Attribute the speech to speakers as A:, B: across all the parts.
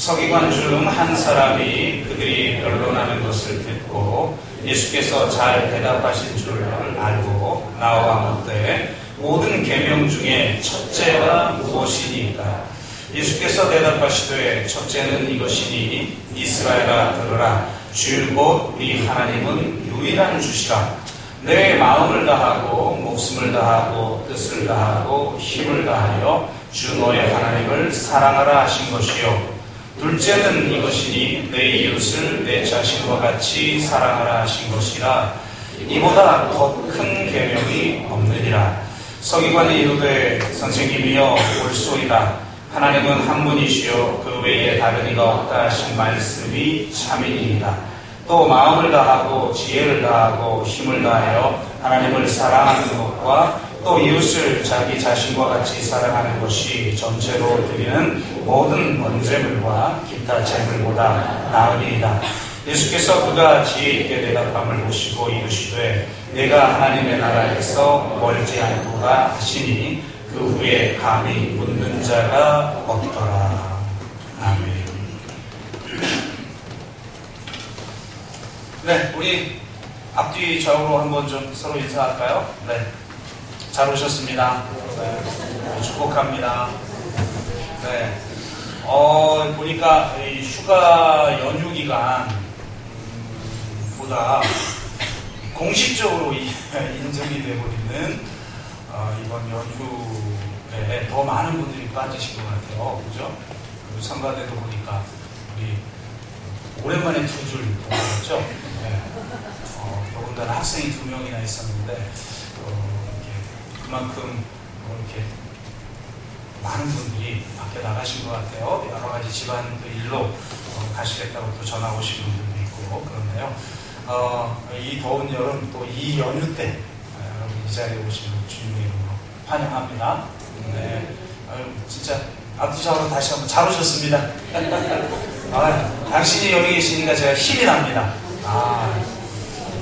A: 서기관 중 한 사람이 그들이 변론하는 것을 듣고 예수께서 잘 대답하신 줄 알고 나와 묻되 모든 계명 중에 첫째가 무엇이니까? 예수께서 대답하시되 첫째는 이것이니 이스라엘아 들으라. 주 곧 우리 하나님은 유일한 주시라. 내 마음을 다하고 목숨을 다하고 뜻을 다하고 힘을 다하여 주 너의 하나님을 사랑하라 하신 것이요. 둘째는 이것이니 내 이웃을 내 자신과 같이 사랑하라 하신 것이라. 이보다 더 큰 계명이 없느니라. 서기관이 이르되 선생님이여 옳소이다. 하나님은 한 분이시요 그 외에 다른 이가 없다 하신 말씀이 참이니이다. 또 마음을 다하고 지혜를 다하고 힘을 다하여 하나님을 사랑하는 것과 또 이웃을 자기 자신과 같이 사랑하는 것이 전체로 드리는 모든 번제물과 기타 제물보다 나으니이다. 예수께서 그가 지혜 있게 대답함을 보시고 이르시되 내가 하나님의 나라에서 멀지 않도다 하시니 그 후에 감히 묻는 자가 없더라. 아멘. 네, 우리 앞뒤 좌우로 한번 좀 서로 인사할까요? 네, 잘 오셨습니다. 네, 축복합니다. 네, 보니까 이 휴가 연휴 기간 보다 공식적으로 인정이 되어버리는 이번 연휴에 더 많은 분들이 빠지신 것 같아요. 그죠? 성가대도 보니까 우리 오랜만에 두 줄 보았죠. 네. 더군다나 학생이 2명이나 있었는데 이렇게 그만큼 이렇게 많은 분들이 밖에 나가신 것 같아요. 여러 가지 집안 일로 가시겠다고 또 전화 오신 분들도 있고 그런데요. 이 더운 여름 또 이 연휴 때 여러분 이 자리에 오시는 주님의 이름으로 환영합니다. 네, 진짜 앞뒤좌우로 다시 한번 잘 오셨습니다. 당신이 여기 계시니까 제가 힘이 납니다.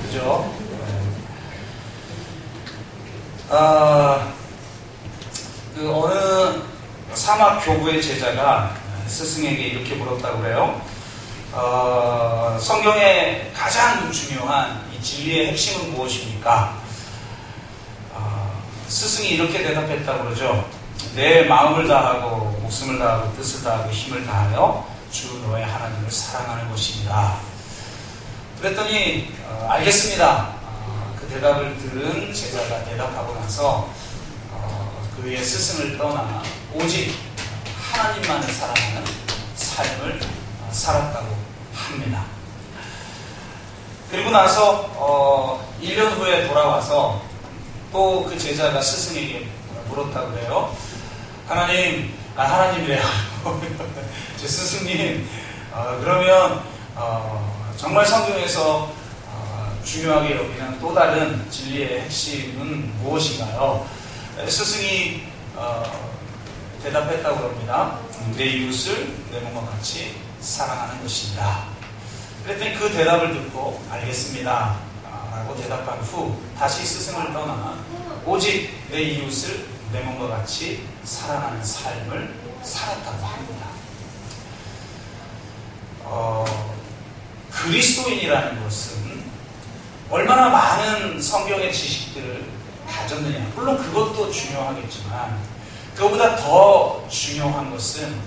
A: 그죠? 그 어느 사막 교부의 제자가 스승에게 이렇게 물었다고 그래요. 성경의 가장 중요한 이 진리의 핵심은 무엇입니까? 스승이 이렇게 대답했다고 그러죠. 내 마음을 다하고 목숨을 다하고 뜻을 다하고 힘을 다하여 주 너의 하나님을 사랑하는 것입니다. 그랬더니 알겠습니다. 그 대답을 들은 제자가 대답하고 나서 그의 스승을 떠나 오직 하나님만을 사랑하는 삶을 살았다고 합니다. 그리고 나서 1년 후에 돌아와서 또 그 제자가 스승에게 물었다고 그래요. 하나님이래요. 제 스승님, 그러면 정말 성경에서 중요하게 여기는 또 다른 진리의 핵심은 무엇인가요? 스승이 대답했다고 합니다. 내 이웃을 내 몸과 같이 사랑하는 것입니다. 그랬더니 그 대답을 듣고 알겠습니다 라고 대답한 후 다시 스승을 떠나 오직 내 이웃을 내 몸과 같이 사랑하는 삶을 살았다고 합니다. 그리스도인이라는 것은 얼마나 많은 성경의 지식들을 가졌느냐, 물론 그것도 중요하겠지만 그것보다 더 중요한 것은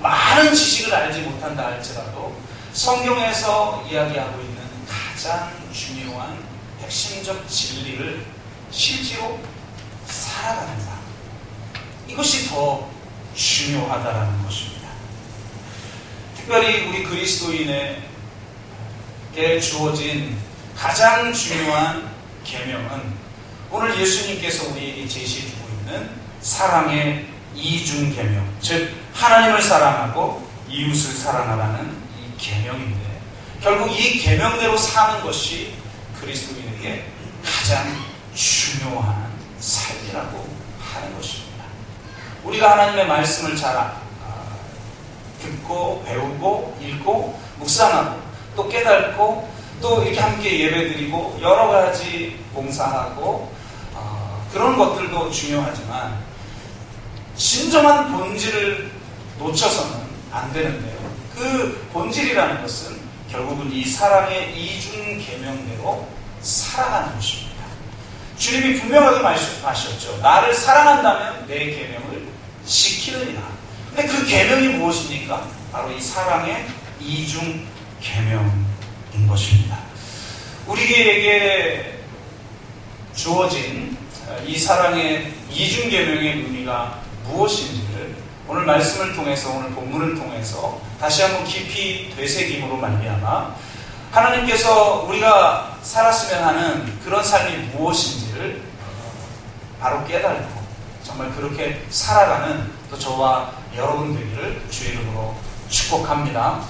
A: 많은 지식을 알지 못한다 할지라도 성경에서 이야기하고 있는 가장 중요한 핵심적 진리를 실제로 살아가는 것, 이것이 더 중요하다라는 것입니다. 특별히 우리 그리스도인에게 주어진 가장 중요한 계명은 오늘 예수님께서 우리에게 제시해주고 있는 사랑의 이중 계명, 즉 하나님을 사랑하고 이웃을 사랑하라는 이 계명인데, 결국 이 계명대로 사는 것이 그리스도인에게 가장 중요한 삶이라고 하는 것입니다. 우리가 하나님의 말씀을 잘 듣고 배우고 읽고 묵상하고 또 깨닫고 또 이렇게 함께 예배드리고 여러 가지 봉사하고 그런 것들도 중요하지만 진정한 본질을 놓쳐서는 안 되는데요. 그 본질이라는 것은 결국은 이 사랑의 이중 계명대로 살아가는 것입니다. 주님이 분명하게 말씀하셨죠. 나를 사랑한다면 내 계명을 지키느니라. 근데 그 계명이 무엇입니까? 바로 이 사랑의 이중 계명인 것입니다. 우리에게 주어진 이 사랑의 이중 계명의 의미가 무엇인지를 오늘 말씀을 통해서, 오늘 본문을 통해서 다시 한번 깊이 되새김으로 말미암아 하나님께서 우리가 살았으면 하는 그런 삶이 무엇인지를 바로 깨달고 정말 그렇게 살아가는 또 저와 여러분 되기를 주의 이름으로 축복합니다.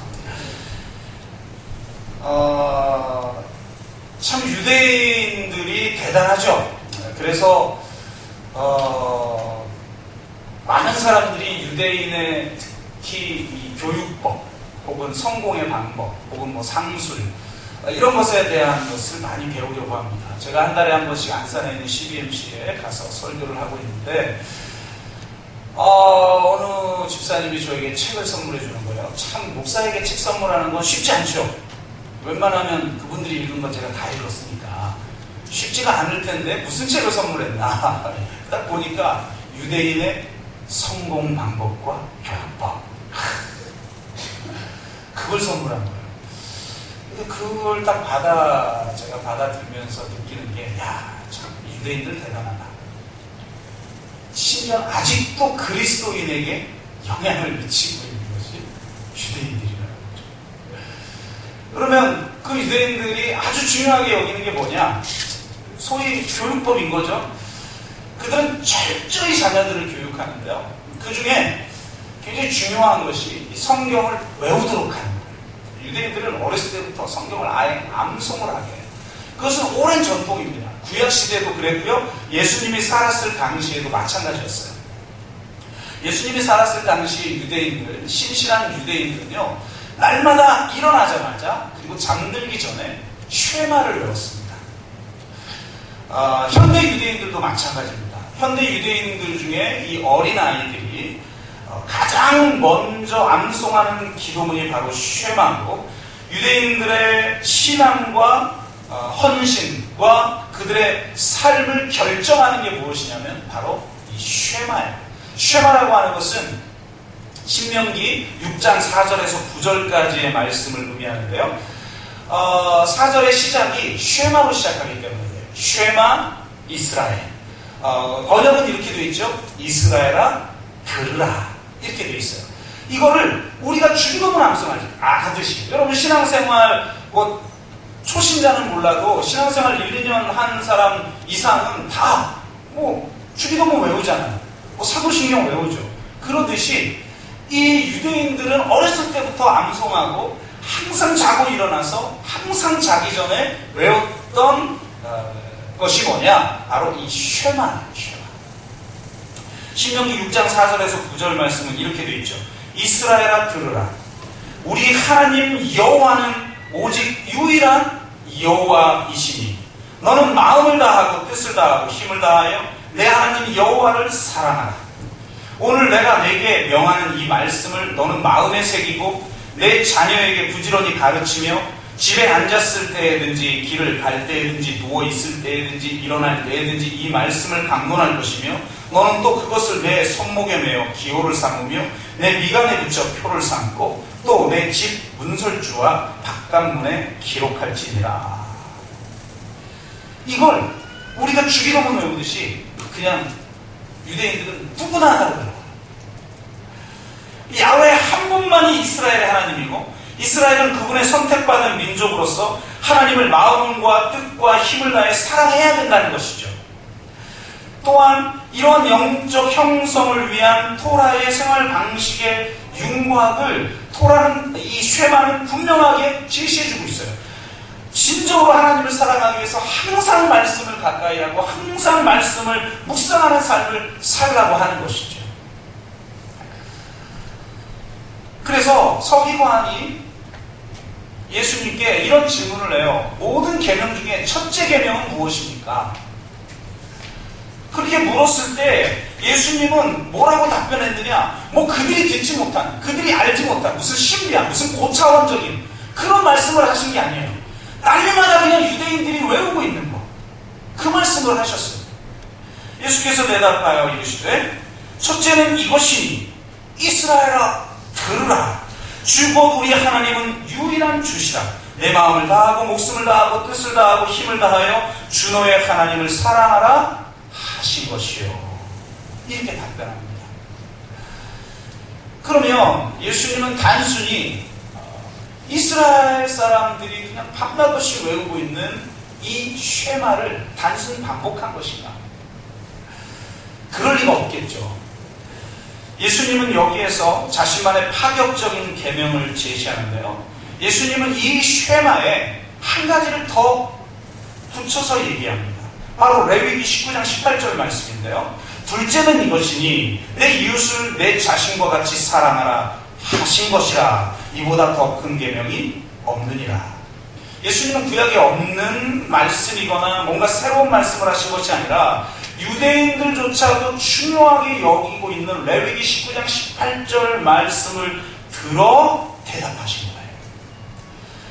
A: 참 유대인들이 대단하죠. 그래서 많은 사람들이 유대인의 특히 이 교육법 혹은 성공의 방법 혹은 뭐 상술 이런 것에 대한 것을 많이 배우려고 합니다. 제가 한 달에 한 번씩 안산에 있는 CBMC에 가서 설교를 하고 있는데 어느 집사님이 저에게 책을 선물해 주는 거예요. 참 목사에게 책 선물하는 건 쉽지 않죠. 웬만하면 그분들이 읽은 건 제가 다 읽었으니까 쉽지가 않을 텐데 무슨 책을 선물했나 딱 보니까 유대인의 성공 방법과 교육법 그걸 선물한 거예요. 근데 그걸 딱 제가 받아들면서 느끼는 게 참 유대인들 대단하다. 심지어 아직도 그리스도인에게 영향을 미치고 있는 것이 유대인들이라는 거죠. 그러면 그 유대인들이 아주 중요하게 여기는 게 뭐냐? 소위 교육법인 거죠. 그들은 철저히 자녀들을 교육하는데요. 그 중에 굉장히 중요한 것이 성경을 외우도록 하는 거예요. 유대인들은 어렸을 때부터 성경을 아예 암송을 하게 해요. 그것은 오랜 전통입니다. 구약시대도 그랬고요. 예수님이 살았을 당시에도 마찬가지였어요. 예수님이 살았을 당시 유대인들, 신실한 유대인들은요, 날마다 일어나자마자 그리고 잠들기 전에 쉐마를 외웠습니다. 현대 유대인들도 마찬가지입니다. 현대 유대인들 중에 이 어린아이들이 가장 먼저 암송하는 기도문이 바로 쉐마고 유대인들의 신앙과 헌신과 그들의 삶을 결정하는 게 무엇이냐면 바로 이 쉐마예요. 쉐마라고 하는 것은 신명기 6장 4절에서 9절까지의 말씀을 의미하는데요. 4절의 시작이 쉐마로 시작하기 때문에 쉐마 이스라엘. 번역은 이렇게 되어 있죠. 이스라엘아 들으라. 이렇게 되어 있어요. 이거를 우리가 주기도문 하듯이 여러분 신앙생활 초신자는 몰라도 신앙생활 1, 2년 한 사람 이상은 다 주기도문 외우잖아요. 사도신경 외우죠. 그러듯이 이 유대인들은 어렸을 때부터 암송하고 항상 자고 일어나서 항상 자기 전에 외웠던 것이 뭐냐? 바로 이 쉐마예요. 신명기 6장 4절에서 9절 말씀은 이렇게 되어 있죠. 이스라엘아 들으라. 우리 하나님 여호와는 오직 유일한 여호와이시니 너는 마음을 다하고 뜻을 다하고 힘을 다하여 내 하나님 여호와를 사랑하라. 오늘 내가 내게 명하는 이 말씀을 너는 마음에 새기고 내 자녀에게 부지런히 가르치며 집에 앉았을 때에든지 길을 갈 때에든지 누워있을 때에든지 일어날 때에든지 이 말씀을 강론할 것이며 너는 또 그것을 내 손목에 매어 기호를 삼으며 내 미간에 붙여 표를 삼고 또 내 집 문설주와 바깥문에 기록할지니라. 이걸 우리가 주기도문 외우듯이 그냥 유대인들은 누구나 하더라고요. 야훼 한 분만이 이스라엘의 하나님이고 이스라엘은 그분의 선택받은 민족으로서 하나님을 마음과 뜻과 힘을 다해 사랑해야 된다는 것이죠. 또한 이러한 영적 형성을 위한 토라의 생활 방식의 윤곽을 이 쉐마는 분명하게 제시해주고 있어요. 진정으로 하나님을 사랑하기 위해서 항상 말씀을 가까이 하고 항상 말씀을 묵상하는 삶을 살라고 하는 것이죠. 그래서 서기관이 예수님께 이런 질문을 해요. 모든 계명 중에 첫째 계명은 무엇입니까? 그렇게 물었을 때 예수님은 뭐라고 답변했느냐? 뭐 그들이 듣지 못한, 그들이 알지 못한 무슨 신비한, 무슨 고차원적인 그런 말씀을 하신 게 아니에요. 날마다 그냥 유대인들이 외우고 있는 거, 그 말씀을 하셨어요. 예수께서 대답하여 이르시되 첫째는 이것이니 이스라엘아 들으라. 주 곧 우리 하나님은 유일한 주시라. 내 마음을 다하고 목숨을 다하고 뜻을 다하고 힘을 다하여 주 너의 하나님을 사랑하라 하신 것이요. 이렇게 답변합니다. 그러면 예수님은 단순히 이스라엘 사람들이 그냥 밤낮없이 외우고 있는 이 쉐마를 단순히 반복한 것인가? 그럴 리가 없겠죠. 예수님은 여기에서 자신만의 파격적인 계명을 제시하는데요. 예수님은 이 쉐마에 한 가지를 더 붙여서 얘기합니다. 바로 레위기 19장 18절 말씀인데요. 둘째는 이것이니 내 이웃을 내 자신과 같이 사랑하라 하신 것이라. 이보다 더 큰 계명이 없느니라. 예수님은 구약에 없는 말씀이거나 뭔가 새로운 말씀을 하신 것이 아니라 유대인들조차도 중요하게 여기고 있는 레위기 19장 18절 말씀을 들어 대답하신 거예요.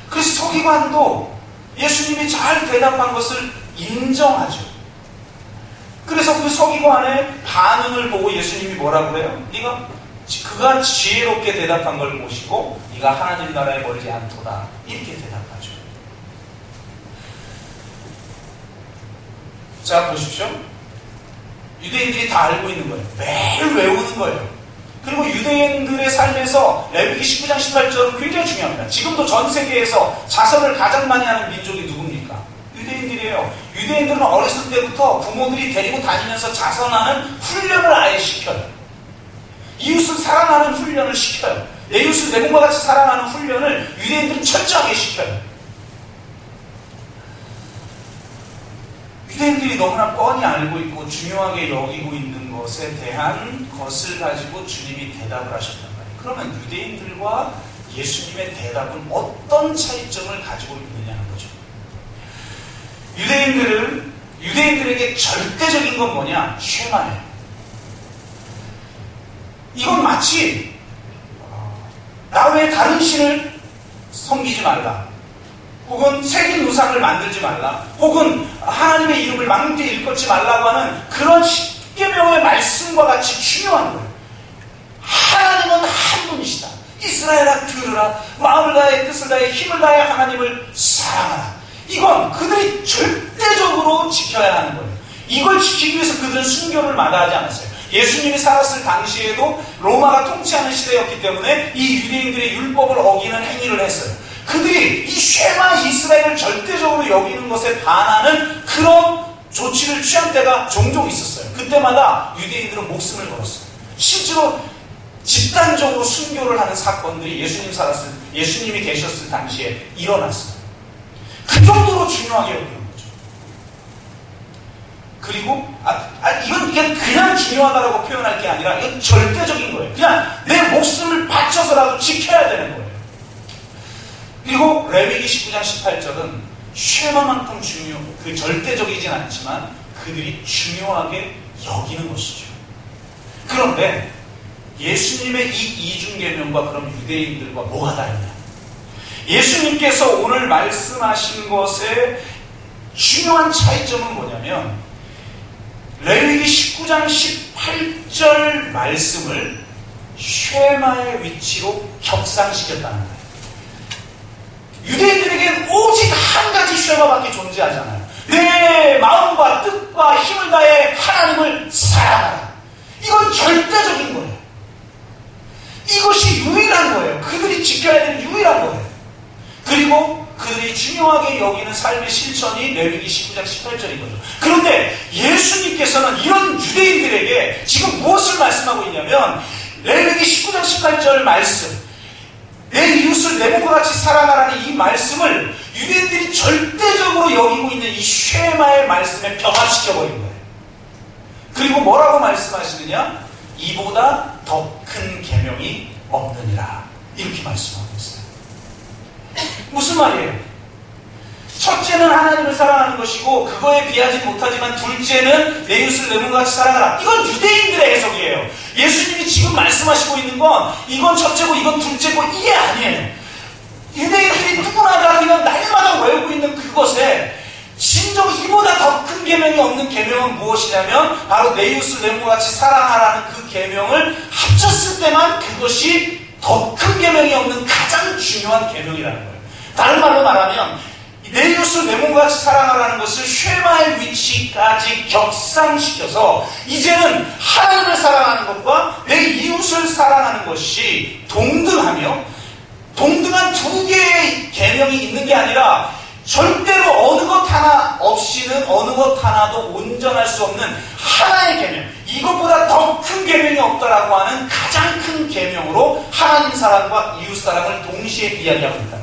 A: 그래서 서기관도 예수님이 잘 대답한 것을 인정하죠. 그래서 그 서기관의 반응을 보고 예수님이 뭐라고 해요? 그가 지혜롭게 대답한 걸 보시고 네가 하나님 나라에 멀지 않도다, 이렇게 대답하죠. 자, 보십시오. 유대인들이 다 알고 있는 거예요. 매일 외우는 거예요. 그리고 유대인들의 삶에서 레위기 19장 18절은 굉장히 중요합니다. 지금도 전 세계에서 자선을 가장 많이 하는 민족이 누굽니까? 유대인들이에요. 유대인들은 어렸을 때부터 부모들이 데리고 다니면서 자선하는 훈련을 아예 시켜요. 이웃을 사랑하는 훈련을 시켜요. 내 이웃을 내 몸과 같이 사랑하는 훈련을 유대인들은 철저하게 시켜요. 유대인들이 너무나 뻔히 알고 있고 중요하게 여기고 있는 것에 대한 것을 가지고 주님이 대답을 하셨단 말이에요. 그러면 유대인들과 예수님의 대답은 어떤 차이점을 가지고 있느냐는 거죠. 유대인들에게 절대적인 건 뭐냐? 쉐마예요. 이건 마치 나 외에 다른 신을 섬기지 말라, 혹은 새긴 우상을 만들지 말라, 혹은 하나님의 이름을 망대 일컫지 말라고 하는 그런 십계명의 말씀과 같이 중요한 거예요. 하나님은 한 분이시다. 이스라엘아 들으라. 마음을 다해 뜻을 다해 힘을 다해 하나님을 사랑하라. 이건 그들이 절대적으로 지켜야 하는 거예요. 이걸 지키기 위해서 그들은 순교를 마다하지 않았어요. 예수님이 살았을 당시에도 로마가 통치하는 시대였기 때문에 이 유대인들의 율법을 어기는 행위를 했어요. 그들이 이 쉐마 이스라엘을 절대적으로 여기는 것에 반하는 그런 조치를 취한 때가 종종 있었어요. 그때마다 유대인들은 목숨을 걸었어요. 실제로 집단적으로 순교를 하는 사건들이 예수님이 계셨을 당시에 일어났어요. 그 정도로 중요하게 여기는 거죠. 그리고 이건 그냥 중요하다라고 표현할 게 아니라 이건 절대적인 거예요. 그냥 내 목숨을 바쳐서라도 지켜야 되는 거예요. 그리고 레위기 19장 18절은 쉐마만큼 절대적이진 않지만 그들이 중요하게 여기는 것이죠. 그런데 예수님의 이 이중계명과 그럼 유대인들과 뭐가 다르냐? 예수님께서 오늘 말씀하신 것의 중요한 차이점은 뭐냐면 레위기 19장 18절 말씀을 쉐마의 위치로 격상시켰다는 거예요. 유대인들에게는 오직 한 가지 쉐마밖에 존재하잖아요. 내 마음과 뜻과 힘을 다해 하나님을 사랑하라. 이건 절대적인 거예요. 이것이 유일한 거예요. 그들이 지켜야 되는 유일한 거예요. 그리고 그들이 중요하게 여기는 삶의 실천이 레위기 19장 18절인 거죠. 그런데 예수님께서는 이런 유대인들에게 지금 무엇을 말씀하고 있냐면 레위기 19장 18절 말씀, 내 이웃을 내 몸과 같이 사랑하라는 이 말씀을 유대인들이 절대적으로 여기고 있는 이 쉐마의 말씀에 병합시켜버린 거예요. 그리고 뭐라고 말씀하시느냐? 이보다 더 큰 계명이 없느니라. 이렇게 말씀하고 있어요. 무슨 말이에요? 첫째는 하나님을 사랑하는 것이고 그거에 비하지 못하지만 둘째는 내 이웃을 내 몸같이 사랑하라. 이건 유대인들의 해석이에요. 예수님이 지금 말씀하시고 있는 건 이건 첫째고 이건 둘째고 이게 아니에요. 유대인들이 누구나 다 그냥 날마다 외우고 있는 그것에 진정 이보다 더 큰 계명이 없는 계명은 무엇이냐면 바로 내 이웃을 내 몸같이 사랑하라는 그 계명을 합쳤을 때만 그것이 더 큰 계명이 없는 가장 중요한 계명이라는 거예요. 다른 말로 말하면 내 이웃을 내 몸같이 사랑하라는 것을 쉐마의 위치까지 격상시켜서 이제는 하나님을 사랑하는 것과 내 이웃을 사랑하는 것이 동등하며 동등한 두 개의 계명이 있는 게 아니라 절대로 어느 것 하나 없이는 어느 것 하나도 온전할 수 없는 하나의 계명, 이것보다 더 큰 계명이 없다라고 하는 가장 큰 계명으로 하나님 사랑과 이웃 사랑을 동시에 이야기하고 있다.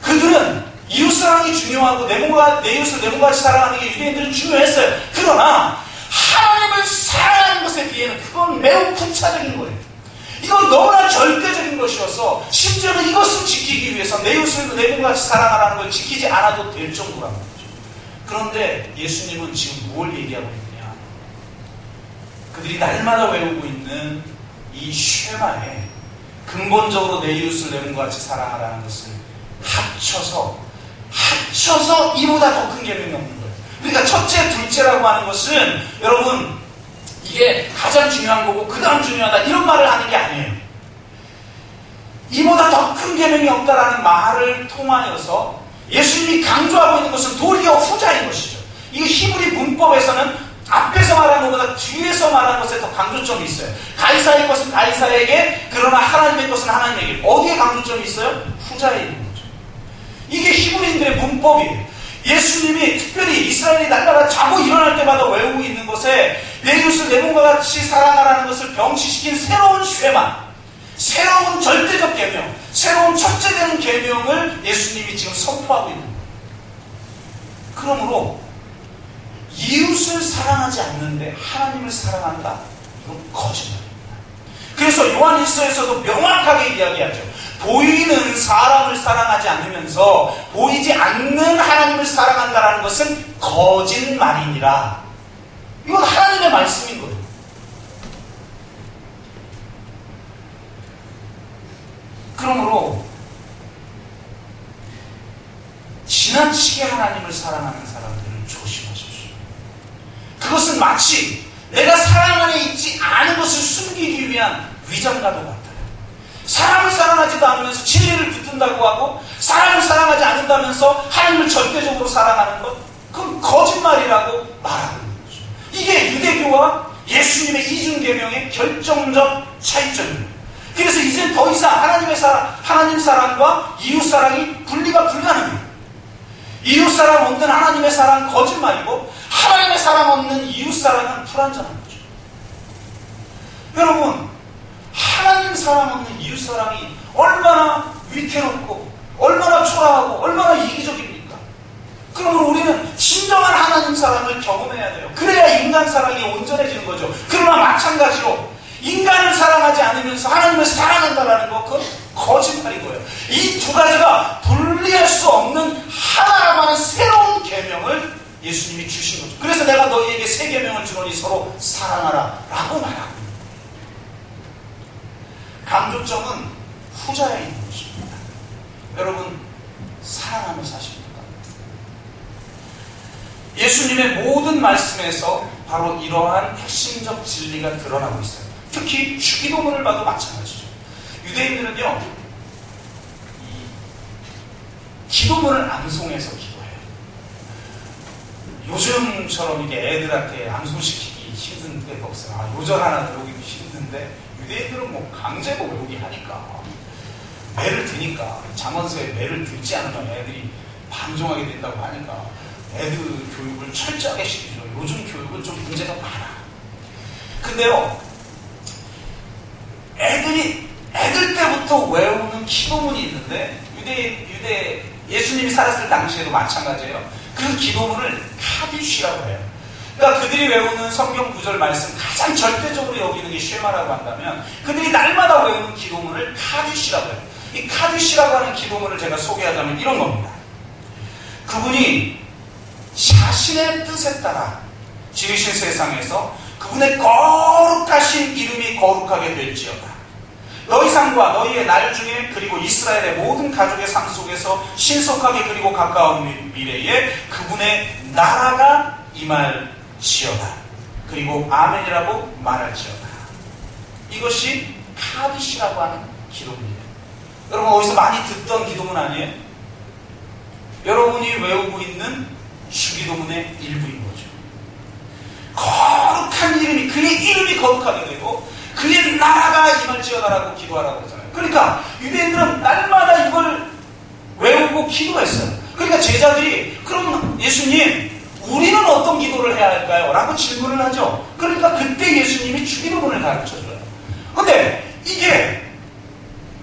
A: 그들은 이웃 사랑이 중요하고 내 이웃을 내 몸같이 사랑하는 게 유대인들은 중요했어요. 그러나 하나님을 사랑하는 것에 비해는 그건 매우 부차적인 거예요. 이건 너무나 절대적인 것이어서 심지어는 이것을 지키기 위해서 내 이웃을 내 몸같이 사랑하라는 걸 지키지 않아도 될 정도라는 거죠. 그런데 예수님은 지금 뭘 얘기하고 있느냐? 그들이 날마다 외우고 있는 이 쉐마에 근본적으로 내 이웃을 내 몸같이 사랑하라는 것을 합쳐서 이보다 더 큰 계명이 없는 거예요. 그러니까 첫째, 둘째라고 하는 것은 여러분 이게 가장 중요한 거고 그 다음 중요하다 이런 말을 하는 게 아니에요. 이보다 더 큰 계명이 없다라는 말을 통하여서 예수님이 강조하고 있는 것은 도리어 후자인 것이죠. 이게 히브리 문법에서는 앞에서 말한 것보다 뒤에서 말한 것에 더 강조점이 있어요. 가이사의 것은 가이사에게, 그러나 하나님의 것은 하나님에게. 어디에 강조점이 있어요? 후자에 있는 거죠. 이게 히브리인들의 문법이에요. 예수님이 특별히 이스라엘이 날마다 자고 일어날 때마다 외우고 있는 것에 내 이웃을 내 몸과 같이 사랑하라는 것을 병치시킨 새로운 쉐마, 새로운 절대적 계명, 새로운 첫째 되는 계명을 예수님이 지금 선포하고 있는 거예요. 그러므로 이웃을 사랑하지 않는데 하나님을 사랑한다? 이건 거짓말입니다. 그래서 요한일서에서도 명확하게 이야기하죠. 보이는 사람을 사랑하지 않으면서 보이지 않는 하나님을 사랑한다는 것은 거짓말이니라. 이건 하나님의 말씀인 거예요. 그러므로 지나치게 하나님을 사랑하는 사람들을 조심하십시오. 그것은 마치 내가 사랑 안에 있지 않은 것을 숨기기 위한 위장과도 같아요. 사람을 사랑하지도 않으면서 진리를 붙든다고 하고 사람을 사랑하지 않는다면서 하나님을 절대적으로 사랑하는 것, 그건 거짓말이라고 말하고 있는 거죠. 이게 유대교와 예수님의 이중계명의 결정적 차이점입니다. 그래서 이제 더 이상 하나님 사랑과 이웃 사랑이 분리가 불가능해요. 이웃 사랑 없는 하나님의 사랑 거짓말이고 하나님의 사랑 없는 이웃 사랑은 불완전한 거죠. 여러분, 하나님 사랑 없는 이웃 사랑이 얼마나 위태롭고 얼마나 초라하고 얼마나 이기적입니까? 그러면 우리는 진정한 하나님 사랑을 경험해야 돼요. 그래야 인간 사랑이 온전해지는 거죠. 그러나 마찬가지로 인간을 사랑하지 않으면서 하나님을 사랑한다는 것, 그건 거짓말인 거예요. 이 두 가지가 분리할 수 없는 하나라고 하는 새로운 계명을 예수님이 주신 거죠. 그래서 내가 너희에게 새 계명을 주노니 서로 사랑하라 라고 말하고 있는 거예요. 강조점은 후자에 있는 것입니다. 여러분, 사랑하며 사십니까? 예수님의 모든 말씀에서 바로 이러한 핵심적 진리가 드러나고 있어요. 특히 주기도문을 봐도 마찬가지죠. 유대인들은요, 기도문을 암송해서 기도해요. 요즘처럼 이게 애들한테 암송시키기 힘든 데가 없어요. 요절 하나 외우기도 힘든데 유대인들은 뭐 강제로 외우기 하니까 매를 드니까 잠언서에 매를 듣지 않으면 애들이 반종하게 된다고 하니까 애들 교육을 철저하게 시키죠. 요즘 교육은 좀 문제가 많아. 근데요, 애들 때부터 외우는 기도문이 있는데 예수님이 살았을 당시에도 마찬가지예요. 그 기도문을 카디쉬라고 해요. 그러니까 그들이 외우는 성경 구절 말씀 가장 절대적으로 여기는 게 쉐마라고 한다면 그들이 날마다 외우는 기도문을 카디쉬라고 해요. 이 카디쉬라고 하는 기도문을 제가 소개하자면 이런 겁니다. 그분이 자신의 뜻에 따라 지으신 세상에서 그분의 거룩하신 이름이 거룩하게 될지어다. 너희 삶과 너희의 날 중에 그리고 이스라엘의 모든 가족의 삶 속에서 신속하게 그리고 가까운 미래에 그분의 나라가 임할지어다. 그리고 아멘이라고 말할지어다. 이것이 카디시라고 하는 기도문이에요. 여러분 어디서 많이 듣던 기도문 아니에요? 여러분이 외우고 있는 주기도문의 일부인 거죠. 거룩한 이름이, 그의 이름이 거룩하게 되고 그의 나라가 임할지어다라고 기도하라고 그러잖아요. 그러니까 유대인들은 날마다 이걸 외우고 기도했어요. 그러니까 제자들이 그럼 예수님 우리는 어떤 기도를 해야 할까요? 라고 질문을 하죠. 그러니까 그때 예수님이 주기도문을 가르쳐줘요. 근데 이게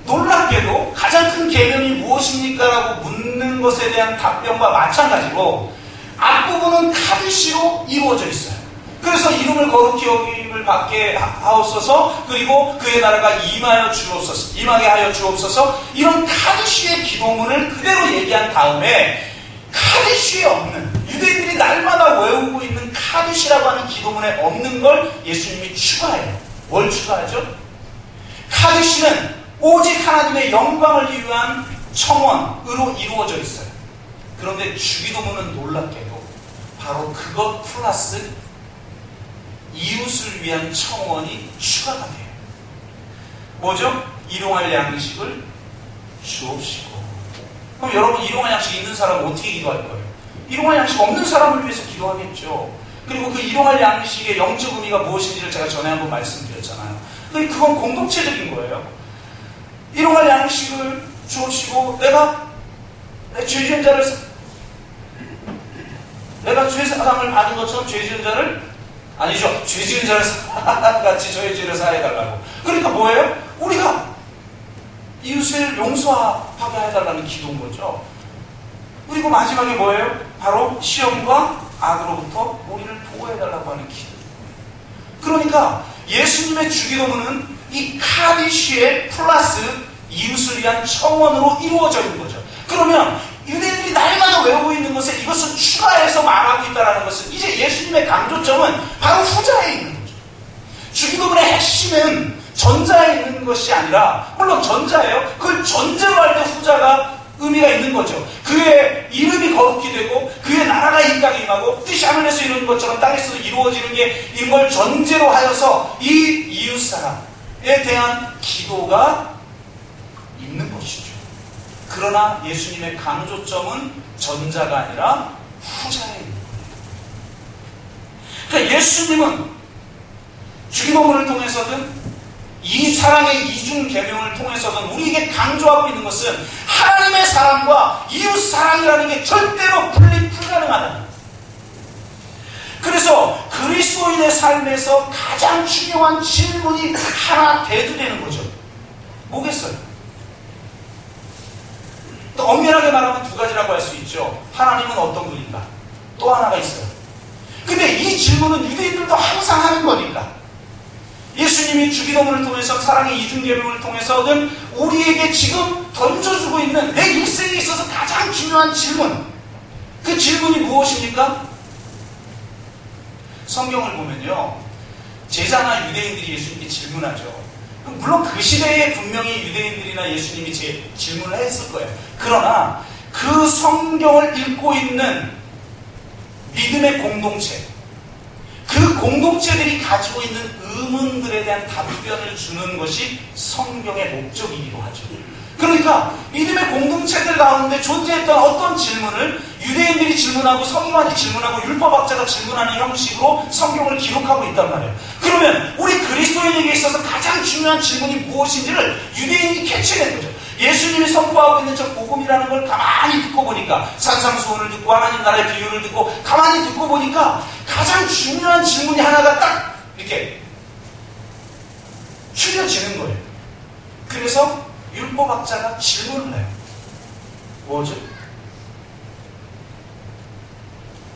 A: 놀랍게도 가장 큰 계명이 무엇입니까? 라고 묻는 것에 대한 답변과 마찬가지로 앞부분은 카디시로 이루어져 있어요. 그래서 이름을 거룩히 여김을 받게 하옵소서, 그리고 그의 나라가 임하게 하여 주옵소서, 이런 카디시의 기도문을 그대로 얘기한 다음에 카디시에 없는, 유대인들이 날마다 외우고 있는 카디시라고 하는 기도문에 없는 걸 예수님이 추가해요. 뭘 추가하죠? 카디시는 오직 하나님의 영광을 위한 청원으로 이루어져 있어요. 그런데 주기도문은 놀랍게도 바로 그것 플러스 이웃을 위한 청원이 추가가 돼요. 뭐죠? 일용할 양식을 주옵시고. 그럼 여러분 일용할 양식 있는 사람은 어떻게 기도할 거예요? 일용할 양식 없는 사람을 위해서 기도하겠죠. 그리고 그 일용할 양식의 영적 의미가 무엇인지를 제가 전에 한번 말씀드렸잖아요. 그건 공동체적인 거예요. 일용할 양식을 주옵시고 내가 죄 지은 자를 내가 죄 사함을 받은 것처럼 죄 지은 자를 아니죠. 죄 지은 자를 같이 저의 죄를 사해달라고. 그러니까 뭐예요? 우리가 이웃을 용서하게 해달라는 기도인 거죠. 그리고 마지막에 뭐예요? 바로 시험과 악으로부터 우리를 보호해달라고 하는 기도. 그러니까 예수님의 주기도문은 이 카디시의 플러스 이웃을 위한 청원으로 이루어져 있는 거죠. 그러면 유대인들이 날마다 외우고 있는 것에 이것을 추가해서 말하고 있다는 것은 이제 예수님의 강조점은 바로 후자에 있는 거죠. 주기도문의 핵심은 전자에 있는 것이 아니라, 물론 전자예요. 그걸 전제로 할 때 후자가 의미가 있는 거죠. 그의 이름이 거룩히 되고 그의 나라가 임하게 임하고 뜻이 하늘에서 이루어진 것처럼 땅에서도 이루어지는 게 이걸 전제로 하여서 이 이웃 사람에 대한 기도가 있는 것이죠. 그러나 예수님의 강조점은 전자가 아니라 후자에 있는 거예요. 그러니까 예수님은 주기도문을 통해서든 이 사랑의 이중 계명을 통해서든 우리에게 강조하고 있는 것은 하나님의 사랑과 이웃 사랑이라는 게 절대로 분리 불가능하다. 그래서 그리스도인의 삶에서 가장 중요한 질문이 하나 대두되는 거죠. 뭐겠어요? 또 엄밀하게 말하면 두 가지라고 할 수 있죠. 하나님은 어떤 분인가? 또 하나가 있어요. 근데 이 질문은 유대인들도 항상 하는 거니까 예수님이 주기도문을 통해서 사랑의 이중계명을 통해서든 우리에게 지금 던져주고 있는 내 일생에 있어서 가장 중요한 질문, 그 질문이 무엇입니까? 성경을 보면요, 제자나 유대인들이 예수님께 질문하죠. 물론 그 시대에 분명히 유대인들이나 예수님이 질문을 했을 거예요. 그러나 그 성경을 읽고 있는 믿음의 공동체, 그 공동체들이 가지고 있는 의문들에 대한 답변을 주는 것이 성경의 목적이기도 하죠. 그러니까 믿음의 공동체들 가운데 존재했던 어떤 질문을 유대인들이 질문하고 서기관이 질문하고 율법학자가 질문하는 형식으로 성경을 기록하고 있단 말이에요. 그러면 우리 그리스도인에게 있어서 가장 중요한 질문이 무엇인지를 유대인이 캐치해낸 거죠. 예수님이 선포하고 있는 저 복음이라는 걸 가만히 듣고 보니까, 산상수훈을 듣고 하나님 나라의 비유를 듣고 가만히 듣고 보니까 가장 중요한 질문이 하나가 딱 이렇게 추려지는 거예요. 그래서 율법학자가 질문을 해요. 뭐죠?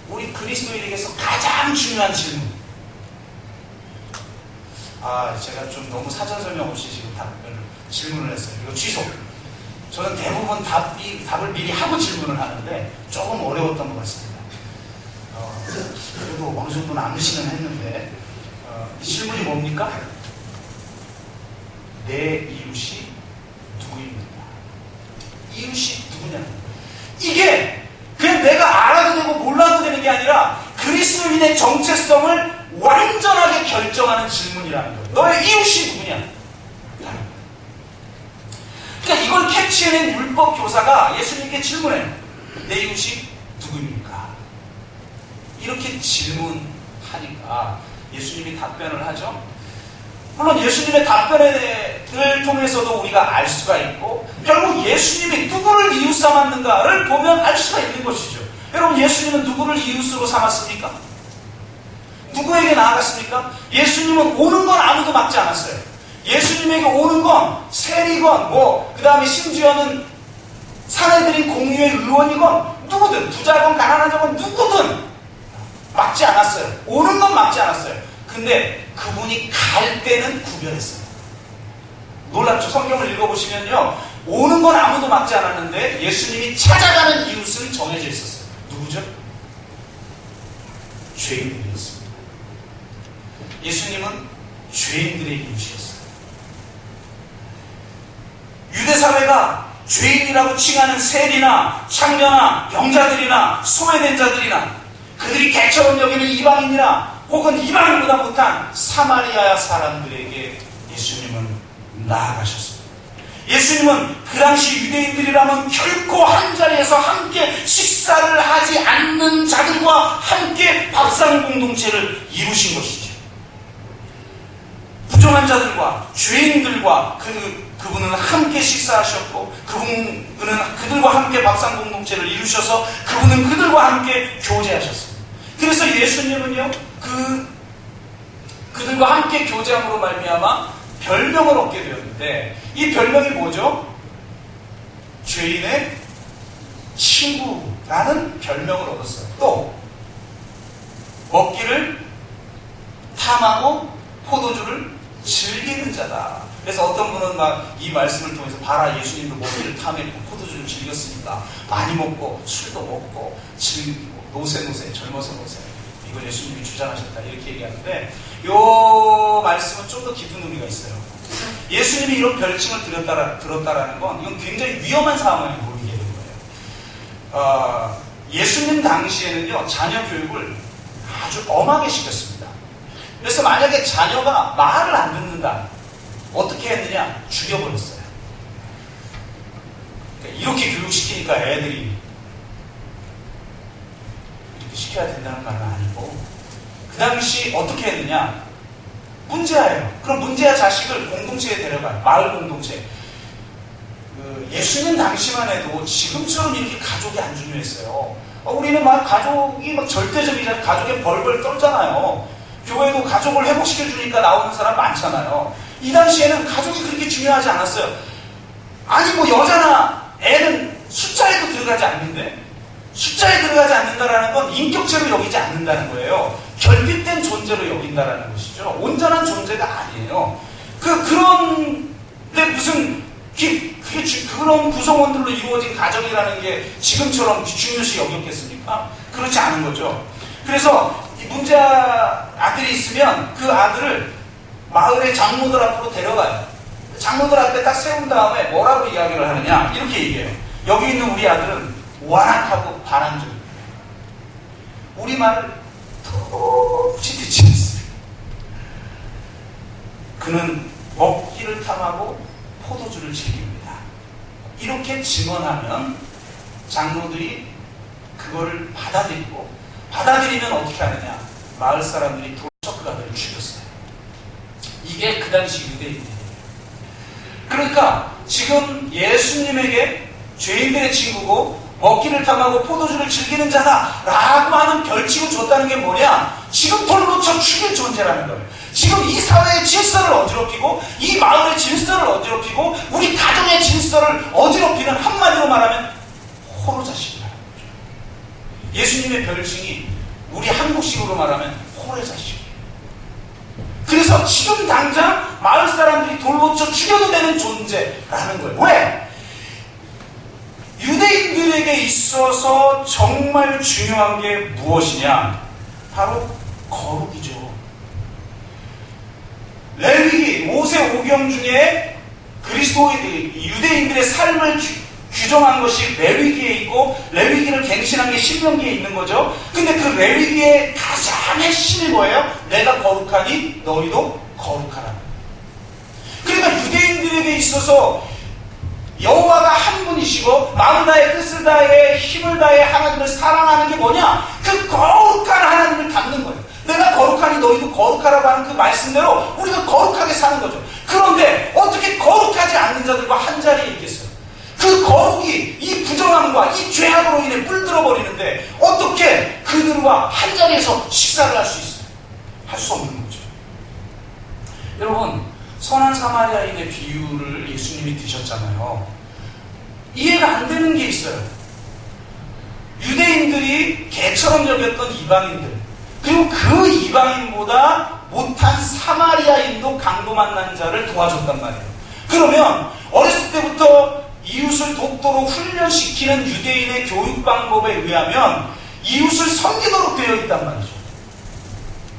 A: 우리 그리스도인에게서 가장 중요한 질문. 제가 좀 너무 사전 설명 없이 지금 질문을 했어요. 이거 취소.
B: 저는 대부분 답을 미리 하고 질문을 하는데 조금 어려웠던 것 같습니다. 그래도 어느 정도는 암시는 했는데 질문이 뭡니까? 내 이웃이 누구입니까? 이웃이 누구냐? 이게 그냥 내가 알아도 되고 몰라도 되는 게 아니라 그리스도인의 정체성을 완전하게 결정하는 질문이라는 거예요. 너의 이웃이 누구냐? 그러니까 이걸 캐치해낸 율법 교사가 예수님께 질문해요. 내 이웃이 누구입니까? 이렇게 질문하니까 예수님이 답변을 하죠. 물론 예수님의 답변을 통해서도 우리가 알 수가 있고 결국 예수님이 누구를 이웃 삼았는가를 보면 알 수가 있는 것이죠. 여러분, 예수님은 누구를 이웃으로 삼았습니까? 누구에게 나아갔습니까? 예수님은 오는 건 아무도 막지 않았어요. 예수님에게 오는 건 세리건 그 다음에 심지어는 사내들인 공유의 의원이건 누구든, 부자건 가난한 자건 누구든 막지 않았어요. 오는 건 막지 않았어요. 근데 그분이 갈 때는 구별했어요. 놀랍죠? 성경을 읽어보시면요, 오는 건 아무도 막지 않았는데 예수님이 찾아가는 이웃은 정해져 있었어요. 누구죠? 죄인들이었습니다. 예수님은 죄인들의 이웃이었어요. 유대사회가 죄인이라고 칭하는 세리나 창녀나 병자들이나 소외된 자들이나 그들이 개처럼 여기는 이방인이나 혹은 이방인보다 못한 사마리아 사람들에게 예수님은 나아가셨습니다. 예수님은 그 당시 유대인들이라면 결코 한자리에서 함께 식사를 하지 않는 자들과 함께 밥상 공동체를 이루신 것이죠. 부정한 자들과 죄인들과 그분은 함께 식사하셨고 그분은 그들과 함께 밥상 공동체를 이루셔서 그분은 그들과 함께 교제하셨습니다. 그래서 예수님은요 그들과 함께 교제함으로 말미암아 별명을 얻게 되었는데 이 별명이 뭐죠? 죄인의 친구라는 별명을 얻었어요. 또 먹기를 탐하고 포도주를 즐기는 자다. 그래서 어떤 분은 막 이 말씀을 통해서 봐라, 예수님도 먹기를 탐했고 포도주를 즐겼으니까 많이 먹고 술도 먹고 즐기고 노세 젊어서 노세, 이걸 예수님이 주장하셨다 이렇게 얘기하는데 이 말씀은 좀 더 깊은 의미가 있어요. 예수님이 이런 별칭을 들었다라는 건 이건 굉장히 위험한 상황에 놓이게 된 거예요. 예수님 당시에는요 자녀 교육을 아주 엄하게 시켰습니다. 그래서 만약에 자녀가 말을 안 듣는다, 어떻게 했느냐? 죽여버렸어요. 그러니까 이렇게 교육시키니까 애들이 이렇게 시켜야 된다는 말은 아니고 그 당시 어떻게 했느냐? 문제아예요. 그럼 문제아 자식을 공동체에 데려가요. 마을 공동체. 예수님 당시만 해도 지금처럼 이렇게 가족이 안 중요했어요. 우리는 막 가족이 막 절대적이잖아요. 가족에 벌벌 떨잖아요. 교회도 가족을 회복시켜주니까 나오는 사람 많잖아요. 이 당시에는 가족이 그렇게 중요하지 않았어요. 아니 뭐 여자나 애는 숫자에도 들어가지 않는데, 숫자에 들어가지 않는다라는 건 인격체로 여기지 않는다는 거예요. 결핍된 존재로 여긴다라는 것이죠. 온전한 존재가 아니에요. 그런데 무슨 그런 구성원들로 이루어진 가정이라는 게 지금처럼 중요시 여겼겠습니까? 그렇지 않은 거죠. 그래서 이 문제아 아들이 있으면 그 아들을 마을의 장로들 앞으로 데려가요. 장로들 앞에 딱 세운 다음에 뭐라고 이야기를 하느냐, 이렇게 얘기해요. 여기 있는 우리 아들은 완악하고 반항적입니다. 우리 말을 도무지 듣지 않습니다. 그는 먹기를 탐하고 포도주를 즐깁니다. 이렇게 증언하면 장로들이 그거를 받아들이면 어떻게 하느냐? 마을 사람들이 도적 아들을 죽였어요. 이게 그 당시 유대인들이에요. 그러니까 지금 예수님에게 죄인들의 친구고 먹기를 탐하고 포도주를 즐기는 자다 라고 하는 별칭을 줬다는 게 뭐냐? 지금 돌로 쳐 죽일 존재라는 거예요. 지금 이 사회의 질서를 어지럽히고 이 마을의 질서를 어지럽히고 우리 가정의 질서를 어지럽히는, 한마디로 말하면 호로자식이라는 거죠. 예수님의 별칭이 우리 한국식으로 말하면 호래자식이에요. 그래서 지금 당장 마을 사람들이 돌로 쳐 죽여도 되는 존재라는 거예요. 왜? 있어서 정말 중요한 게 무엇이냐? 바로 거룩이죠. 레위기 모세오경 중에 유대인들의 삶을 규정한 것이 레위기에 있고, 레위기를 갱신한 게 신명기에 있는 거죠. 근데 그 레위기의 가장 핵심이 뭐예요? 내가 거룩하니 너희도 거룩하라. 그러니까 유대인들에게 있어서 여호와가 한 분이시고 마음 다해 뜻을 다해 힘을 다해 하나님을 사랑하는 게 뭐냐? 그 거룩한 하나님을 닮는 거예요. 내가 거룩하니 너희도 거룩하라고 하는 그 말씀대로 우리가 거룩하게 사는 거죠. 그런데 어떻게 거룩하지 않는 자들과 한 자리에 있겠어요? 그 거룩이 이 부정함과 이 죄악으로 인해 물들어 버리는데 어떻게 그들과 한 자리에서 식사를 할 수 있어요? 할 수 없는 거죠. 여러분, 선한 사마리아인의 비유를 예수님이 드셨잖아요. 이해가 안 되는 게 있어요. 유대인들이 개처럼 여겼던 이방인들, 그리고 그 이방인보다 못한 사마리아인도 강도 만난 자를 도와줬단 말이에요. 그러면 어렸을 때부터 이웃을 돕도록 훈련시키는 유대인의 교육 방법에 의하면 이웃을 섬기도록 되어 있단 말이죠.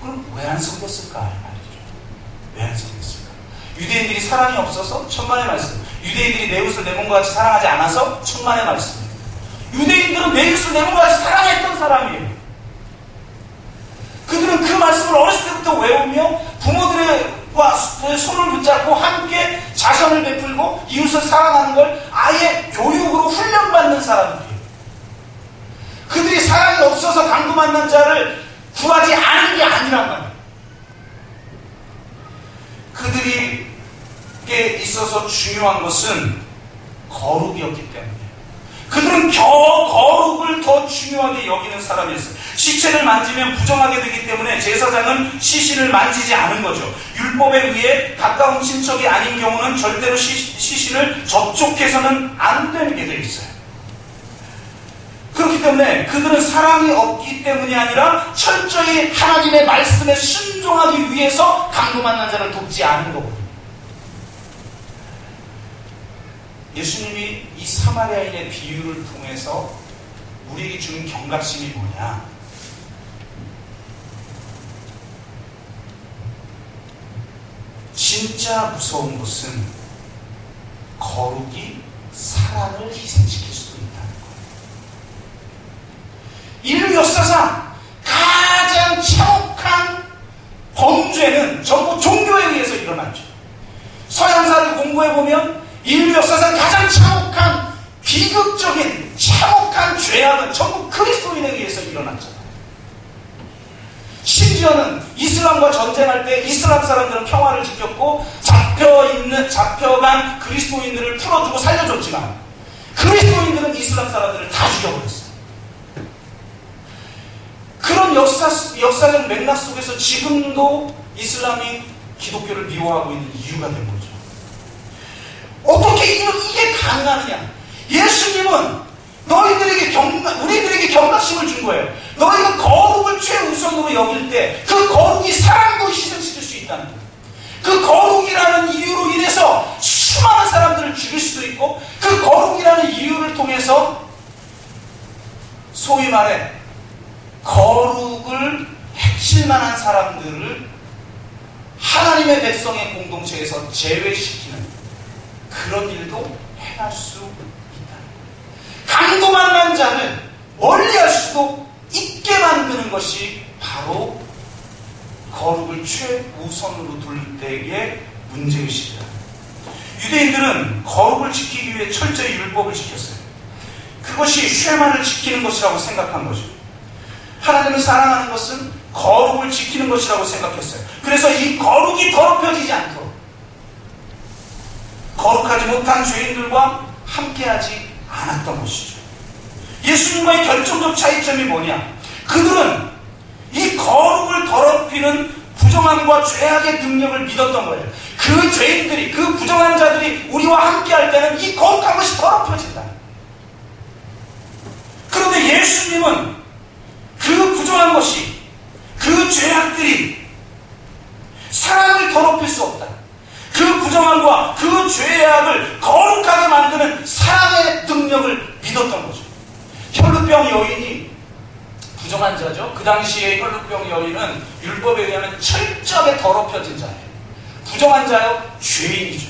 B: 그럼 왜 안 섬겼을까? 말이죠. 왜 안 섬겼을까? 유대인들이 사랑이 없어서? 천만의 말씀. 유대인들이 내 이웃을 내 몸과 같이 사랑하지 않아서? 천만의 말씀. 유대인들은 내 이웃을 내 몸과 같이 사랑했던 사람이에요. 그들은 그 말씀을 어렸을 때부터 외우며 부모들과 손을 붙잡고 함께 자선을 베풀고 이웃을 사랑하는 걸 아예 교육으로 훈련받는 사람들이에요. 그들이 사랑이 없어서 강도 만난 자를 구하지 않은 게 아니란 말이에요. 그들에게 있어서 중요한 것은 거룩이었기 때문이에요. 그들은 거룩을 더 중요하게 여기는 사람이었어요. 시체를 만지면 부정하게 되기 때문에 제사장은 시신을 만지지 않은 거죠. 율법에 의해 가까운 친척이 아닌 경우는 절대로 시신을 접촉해서는 안 되게 되어 있어요. 그렇기 때문에 그들은 사랑이 없기 때문이 아니라 철저히 하나님의 말씀에 순종하기 위해서 강도 만난 자를 돕지 않은 거거든요. 예수님이 이 사마리아인의 비유를 통해서 우리에게 주는 경각심이 뭐냐? 진짜 무서운 것은 거룩이 사랑을 희생시킬 수도 있다는 거예요. 인류 역사상 가장 참혹한 범죄는 전부 종교에 의해서 일어났죠. 서양사를 공부해보면 인류 역사상 가장 참혹한 비극적인 참혹한 죄악은 전부 그리스도인에 의해서 일어났잖아요. 심지어는 이슬람과 전쟁할 때 이슬람 사람들은 평화를 지켰고 잡혀간 그리스도인들을 풀어주고 살려줬지만 그리스도인들은 이슬람 사람들을 다 죽여버렸어요. 그런 역사적 맥락 속에서 지금도 이슬람이 기독교를 미워하고 있는 이유가 된 거죠. 어떻게 이게 가능하느냐? 예수님은 우리들에게 경각심을 준 거예요. 너희가 거룩을 최우선으로 여길 때 그 거룩이 사랑도 희생시킬 수 있다는 거예요. 그 거룩이라는 이유로 인해서 수많은 사람들을 죽일 수도 있고 그 거룩이라는 이유를 통해서 소위 말해 거룩을 해칠만한 사람들을 하나님의 백성의 공동체에서 제외시키는 그런 일도 행할 수 있다. 강도 만난 자를 멀리할 수도 있게 만드는 것이 바로 거룩을 최우선으로 둘 때의 문제의식이다. 유대인들은 거룩을 지키기 위해 철저히 율법을 지켰어요. 그것이 쉐마를 지키는 것이라고 생각한 거죠. 하나님을 사랑하는 것은 거룩을 지키는 것이라고 생각했어요. 그래서 이 거룩이 더럽혀지지 않도록 거룩하지 못한 죄인들과 함께하지 않았던 것이죠. 예수님과의 결정적 차이점이 뭐냐? 그들은 이 거룩을 더럽히는 부정함과 죄악의 능력을 믿었던 거예요. 그 죄인들이, 그 부정한 자들이 우리와 함께할 때는 이 거룩한 것이 더럽혀진다. 그런데 예수님은 그 부정한 것이, 그 죄악들이 사랑을 더럽힐 수 없다. 그 부정함과 그 죄악을 거룩하게 만드는 사랑의 능력을 믿었던 거죠. 부정한 자죠. 그 당시에 혈루병 여인은 율법에 의하면 철저하게 더럽혀진 자예요. 부정한 자요, 죄인이죠.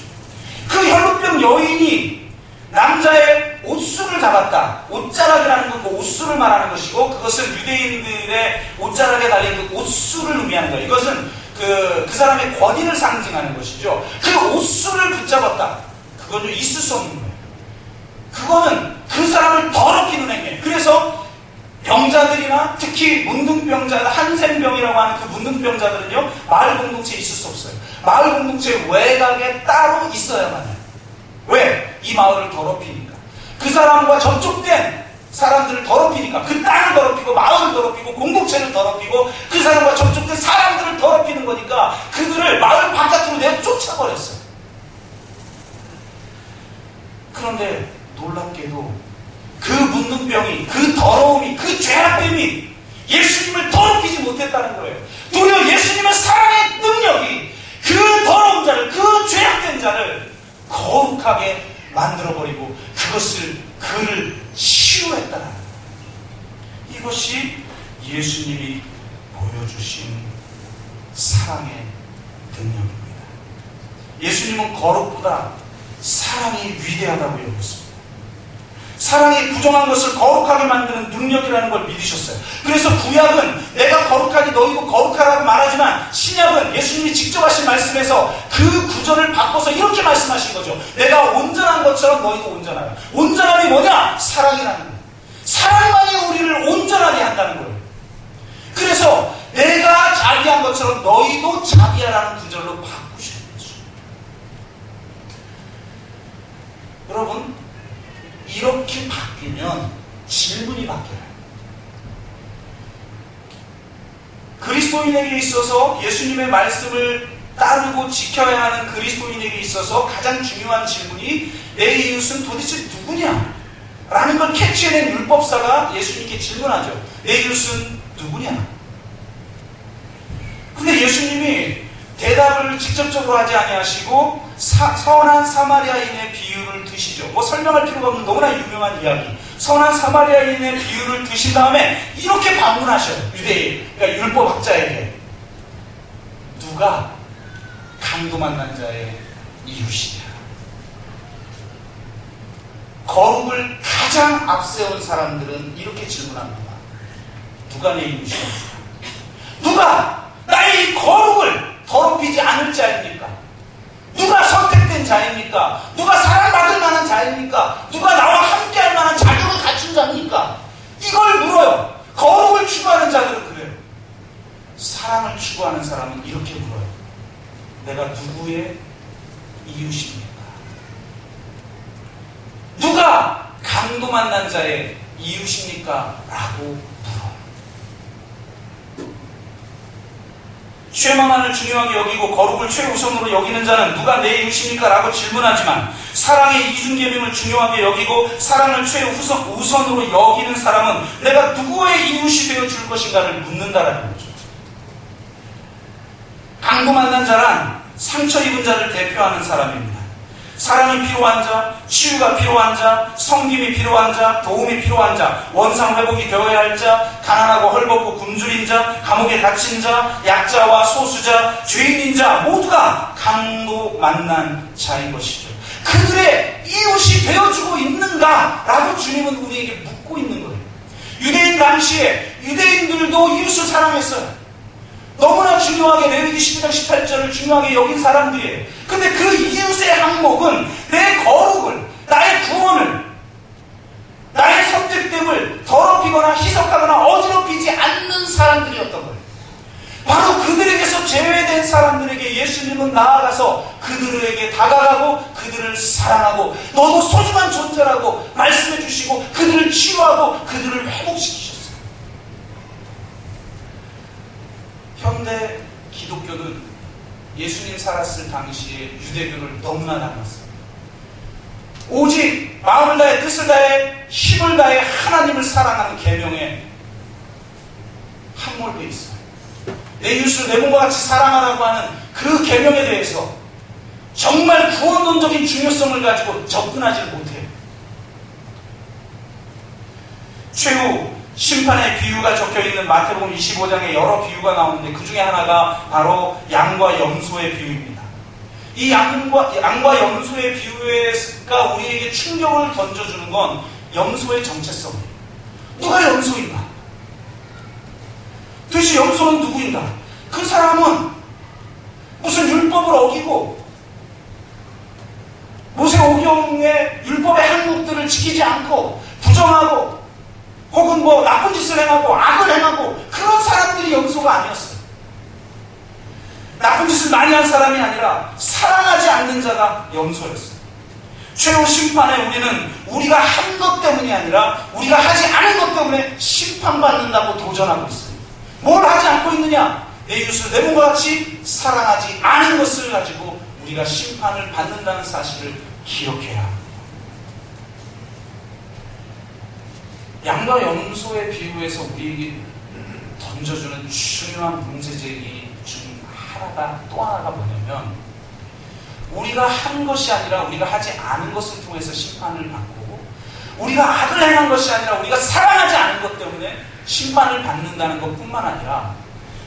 B: 그 혈루병 여인이 남자의 옷수를 잡았다. 옷자락이라는 건 그 옷수를 말하는 것이고, 그것은 유대인들의 옷자락에 달린 그 옷수를 의미하는 거예요. 이것은 그 사람의 권위를 상징하는 것이죠. 그 옷수를 붙잡았다. 그건 좀 있을 수 없는 거예요. 그거는 그 사람을 더럽히는 행위예요. 그래서 병자들이나 특히 문둥병자들, 한센병이라고 하는 그 문둥병자들은요, 마을 공동체에 있을 수 없어요. 마을 공동체 외곽에 따로 있어야만 해요. 왜? 이 마을을 더럽히니까. 그 사람과 접촉된 사람들을 더럽히니까. 그 땅을 더럽히고 마을을 더럽히고 공동체를 더럽히고 그 사람과 접촉된 사람들을 더럽히는 거니까 그들을 마을 바깥으로 내쫓아버렸어요. 그런데 놀랍게도 그 문둥병이, 그 더러움이, 그 죄악됨이 예수님을 더럽히지 못했다는 거예요. 도리어 예수님의 사랑의 능력이 그 더러운 자를, 그 죄악된 자를 거룩하게 만들어버리고 그를 치유했다는 거예요. 이것이 예수님이 보여주신 사랑의 능력입니다. 예수님은 거룩보다 사랑이 위대하다고 여겼습니다. 사랑이 부정한 것을 거룩하게 만드는 능력이라는 걸 믿으셨어요. 그래서 구약은 내가 거룩하니 너희도 거룩하라고 말하지만 신약은 예수님이 직접 하신 말씀에서 그 구절을 바꿔서 이렇게 말씀하신 거죠. 내가 온전한 것처럼 너희도 온전하라. 온전함이 뭐냐? 사랑이라는 거예요. 사랑만이 우리를 온전하게 한다는 거예요. 그래서 내가 자비한 것처럼 너희도 자비하라는 구절로 바꾸시는 거죠. 여러분, 이렇게 바뀌면 질문이 바뀌어요. 그리스도인에게 있어서 예수님의 말씀을 따르고 지켜야 하는 그리스도인에게 있어서 가장 중요한 질문이 내 이웃은 도대체 누구냐? 라는 걸 캐치해낸 율법사가 예수님께 질문하죠. 내 이웃은 누구냐? 근데 예수님이 대답을 직접적으로 하지 아니하시고 선한 사마리아인의 비유를 드시죠. 뭐 설명할 필요가 없는 너무나 유명한 이야기. 선한 사마리아인의 비유를 드신 다음에 이렇게 반문하셔요. 유대인, 그러니까 율법학자에게. 누가 강도 만난 자의 이웃이냐? 거룩을 가장 앞세운 사람들은 이렇게 질문합니다. 누가 내 이웃이냐? 누가 나의 이 거룩을 더럽히지 않을 자입니까? 누가 선택된 자입니까? 누가 사랑받을 만한 자입니까? 누가 나와 함께할 만한 자격을 갖춘 자입니까? 이걸 물어요. 거룩을 추구하는 자들은 그래요. 사랑을 추구하는 사람은 이렇게 물어요. 내가 누구의 이웃입니까? 누가 강도 만난 자의 이웃입니까? 라고 물어요. 죄만을 중요하게 여기고 거룩을 최우선으로 여기는 자는 누가 내 이웃입니까? 라고 질문하지만 사랑의 이중계명을 중요하게 여기고 사랑을 최우선으로 여기는 사람은 내가 누구의 이웃이 되어줄 것인가를 묻는다라는 거죠. 강도 만난 자란 상처 입은 자를 대표하는 사람입니다. 사랑이 필요한 자, 치유가 필요한 자, 섬김이 필요한 자, 도움이 필요한 자, 원상 회복이 되어야 할 자, 가난하고 헐벗고 굶주린 자, 감옥에 갇힌 자, 약자와 소수자, 죄인인 자 모두가 강도 만난 자인 것이죠. 그들의 이웃이 되어주고 있는가라고 주님은 우리에게 묻고 있는 거예요. 유대인 당시에 유대인들도 이웃을 사랑했어요. 너무나 중요하게 레위기 12장 18절을 중요하게 여긴 사람들이에요. 근데 그 이웃의 항목은 내 거룩을, 나의 구원을, 나의 선택됨을 더럽히거나 희석하거나 어지럽히지 않는 사람들이었던 거예요. 바로 그들에게서 제외된 사람들에게 예수님은 나아가서 그들에게 다가가고 그들을 사랑하고 너도 소중한 존재라고 말씀해 주시고 그들을 치유하고 그들을 회복시키셨어요. 현대 기독교는 예수님 살았을 당시에 유대교를 너무나 닮았어요. 오직 마음을 다해 뜻을 다해 힘을 다해 하나님을 사랑하는 계명에 함몰되어 있어요. 내 이웃을 내 몸과 같이 사랑하라고 하는 그 계명에 대해서 정말 구원론적인 중요성을 가지고 접근하지 못해요. 최후 심판의 비유가 적혀있는 마태복음 25장에 여러 비유가 나오는데 그 중에 하나가 바로 양과 염소의 비유입니다. 이 양과 염소의 비유가 우리에게 충격을 던져주는 건 염소의 정체성이에요. 누가 염소인가? 도대체 염소는 누구인가? 그 사람은 무슨 율법을 어기고 모세오경의 율법의 항목들을 지키지 않고 부정하고 혹은 나쁜 짓을 행하고 악을 행하고 그런 사람들이 염소가 아니었어요. 나쁜 짓을 많이 한 사람이 아니라 사랑하지 않는 자가 염소였어요. 최후 심판에 우리는 우리가 한 것 때문이 아니라 우리가 하지 않은 것 때문에 심판받는다고 도전하고 있어요. 뭘 하지 않고 있느냐? 내 이웃을 내 몸과 같이 사랑하지 않은 것을 가지고 우리가 심판을 받는다는 사실을 기억해야 합니다. 양과 염소의 비유에서 우리에게 던져주는 중요한 문제제기 중 또 하나가 뭐냐면 우리가 한 것이 아니라 우리가 하지 않은 것을 통해서 심판을 받고 우리가 악을 행한 것이 아니라 우리가 사랑하지 않은 것 때문에 심판을 받는다는 것뿐만 아니라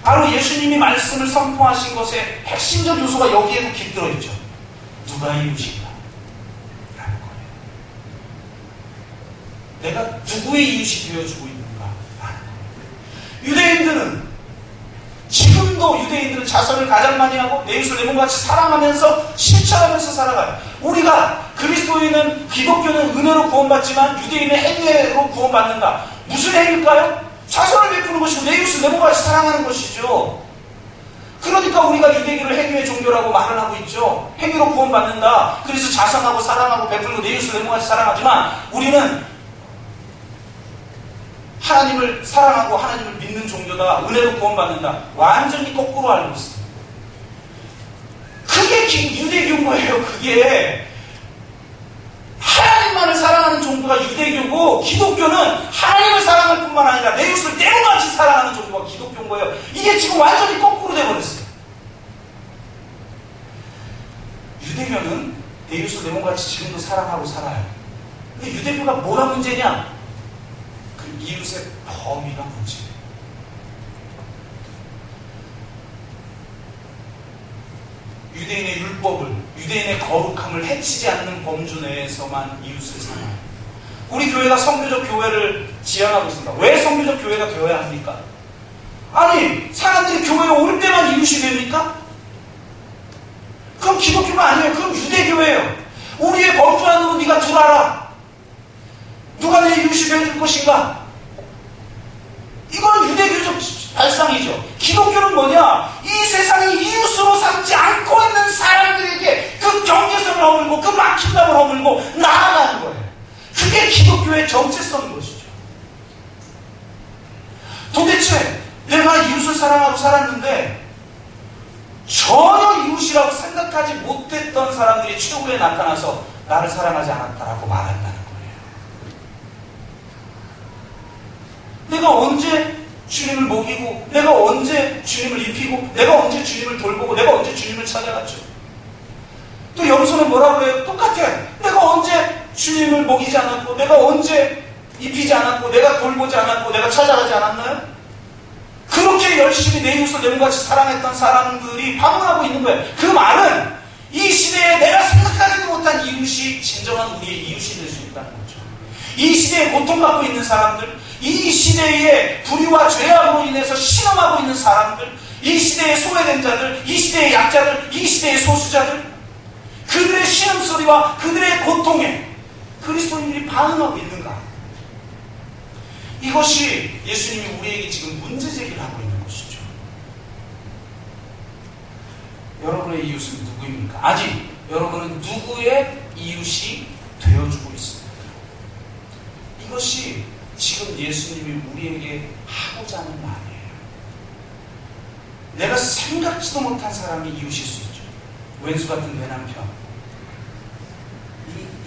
B: 바로 예수님이 말씀을 선포하신 것의 핵심적 요소가 여기에도 깃들어 있죠. 누가 이웃인가? 라는 거예요. 내가 누구의 이웃이 되어주고 있는가? 라는 거예요. 유대인들은 지금도 유대인들은 자선을 가장 많이 하고 내 이웃을 내 몸같이 사랑하면서 실천하면서 살아가요. 우리가 그리스도인은 기독교는 은혜로 구원받지만 유대인은 행위로 구원받는다. 무슨 행위일까요? 자선을 베푸는 것이고 내 이웃을 내 몸같이 사랑하는 것이죠. 그러니까 우리가 유대교를 행위의 종교라고 말을 하고 있죠. 행위로 구원받는다. 그래서 자선하고 사랑하고 베풀고 내 이웃을 내 몸같이 사랑하지만 우리는 하나님을 사랑하고 하나님을 믿는 종교다. 은혜로 구원받는다. 완전히 거꾸로 알고 있습니다. 그게 유대교인 거예요. 그게 하나님만을 사랑하는 종교가 유대교고 기독교는 하나님을 사랑할 뿐만 아니라 내 이웃을 내 몸같이 사랑하는 종교가 기독교인 거예요. 이게 지금 완전히 거꾸로 돼버렸어요. 유대교는 내 이웃을 내 몸같이 지금도 사랑하고 살아요. 근데 유대교가 뭐가 문제냐? 이웃의 범위가 문제예요. 유대인의 율법을, 유대인의 거룩함을 해치지 않는 범주 내에서만 이웃을 사랑해요. 우리 교회가 선교적 교회를 지향하고 있습니다. 왜 선교적 교회가 되어야 합니까? 아니, 사람들이 교회에 올 때만 이웃이 됩니까? 그럼 기독교가 아니에요. 그럼 유대교회예요. 우리의 범주 안으로 네가 들어와라. 누가 내 이웃이 되어줄 것인가? 이건 유대교적 발상이죠. 기독교는 뭐냐? 이 세상이 이웃으로 삼지 않고 있는 사람들에게 그 경계선을 허물고 그 막힌감을 허물고 나아가는 거예요. 그게 기독교의 정체성인 것이죠. 도대체 내가 이웃을 사랑하고 살았는데 전혀 이웃이라고 생각하지 못했던 사람들이 최후에 나타나서 나를 사랑하지 않았다라고 말한다는 거예요. 내가 언제 주님을 먹이고 내가 언제 주님을 입히고 내가 언제 주님을 돌보고 내가 언제 주님을 찾아갔죠. 또 염소는 뭐라고 해요? 똑같아. 내가 언제 주님을 먹이지 않았고 내가 언제 입히지 않았고 내가 돌보지 않았고 내가 찾아가지 않았나요? 그렇게 열심히 내 이웃을 내 몸같이 사랑했던 사람들이 방문하고 있는 거예요. 그 말은 이 시대에 내가 생각하지도 못한 이웃이 진정한 우리의 이웃이 될 수 있다는 거죠. 이 시대에 고통받고 있는 사람들, 이 시대의 불의와 죄악으로 인해서 신음하고 있는 사람들, 이 시대의 소외된 자들, 이 시대의 약자들, 이 시대의 소수자들, 그들의 신음소리와 그들의 고통에 그리스도인들이 반응하고 있는가? 이것이 예수님이 우리에게 지금 문제제기를 하고 있는 것이죠. 여러분의 이웃은 누구입니까? 아직 여러분은 누구의 이웃이 되어주고 있습니다. 이것이 지금 예수님이 우리에게 하고자 하는 말이에요. 내가 생각지도 못한 사람이 이웃일 수 있죠. 왼수 같은 내 남편.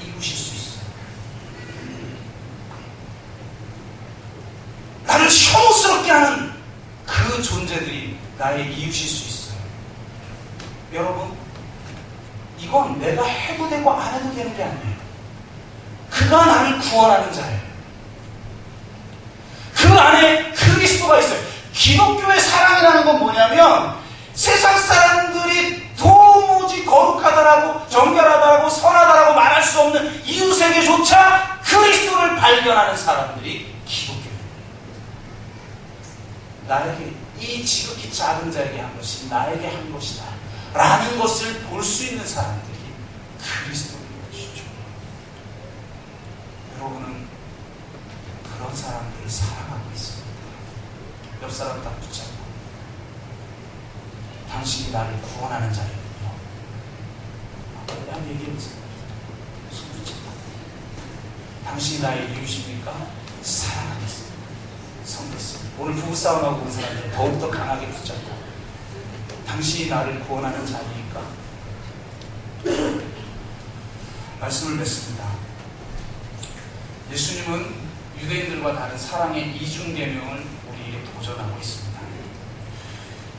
B: 이웃일 수 있어요. 나를 혐오스럽게 하는 그 존재들이 나의 이웃일 수 있어요. 여러분, 이건 내가 해도 되고 안 해도 되는 게 아니에요. 그가 나를 구원하는 자예요. 그 안에 그리스도가 있어요. 기독교의 사랑이라는 건 뭐냐면 세상 사람들이 도무지 거룩하다라고 정결하다라고 선하다라고 말할 수 없는 이웃에게조차 그리스도를 발견하는 사람들이 기독교예요. 나에게 이 지극히 작은 자에게 한 것이 나에게 한 것이다 라는 것을 볼 수 있는 사람들이 그리스도인 것이죠. 여러분은 그런 사람들을 사랑하고 있습니다. 옆 사람 딱 붙잡고 당신이 나를 구원하는 자리군요. 한번 얘기해보세요. 손 붙잡고 당신이 나의 이웃입니까? 사랑하겠습니다. 성겠습니다. 오늘 부부싸움하고 온 사람들 더욱더 강하게 붙잡고 당신이 나를 구원하는 자리니까 말씀을 맺습니다. 예수님은 유대인들과 다른 사랑의 이중계명을 우리에게 도전하고 있습니다.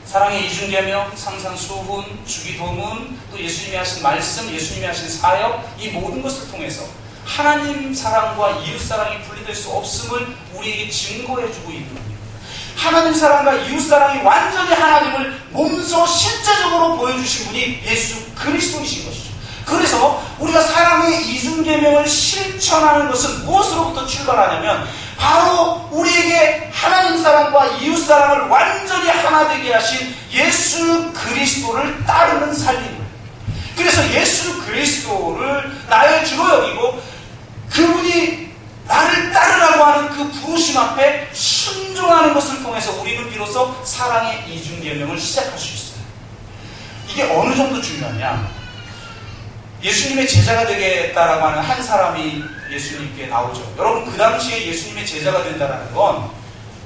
B: 사랑의 이중계명, 상상수훈, 주기도문, 또 예수님이 하신 말씀, 예수님이 하신 사역, 이 모든 것을 통해서 하나님 사랑과 이웃 사랑이 분리될 수 없음을 우리에게 증거해주고 있는 겁니다. 하나님 사랑과 이웃 사랑이 완전히 하나님을 몸소 실제적으로 보여주신 분이 예수 그리스도이신 것이죠. 그래서 우리가 사랑의 이중계명을 실천하는 것은 무엇으로부터 출발하냐면 바로 우리에게 하나님 사랑과 이웃 사랑을 완전히 하나 되게 하신 예수 그리스도를 따르는 삶입니다. 그래서 예수 그리스도를 나의 주로 여기고 그분이 나를 따르라고 하는 그 부르심 앞에 순종하는 것을 통해서 우리는 비로소 사랑의 이중계명을 시작할 수 있어요. 이게 어느 정도 중요하냐? 예수님의 제자가 되겠다라고 하는 한 사람이 예수님께 나오죠. 여러분, 그 당시에 예수님의 제자가 된다는 건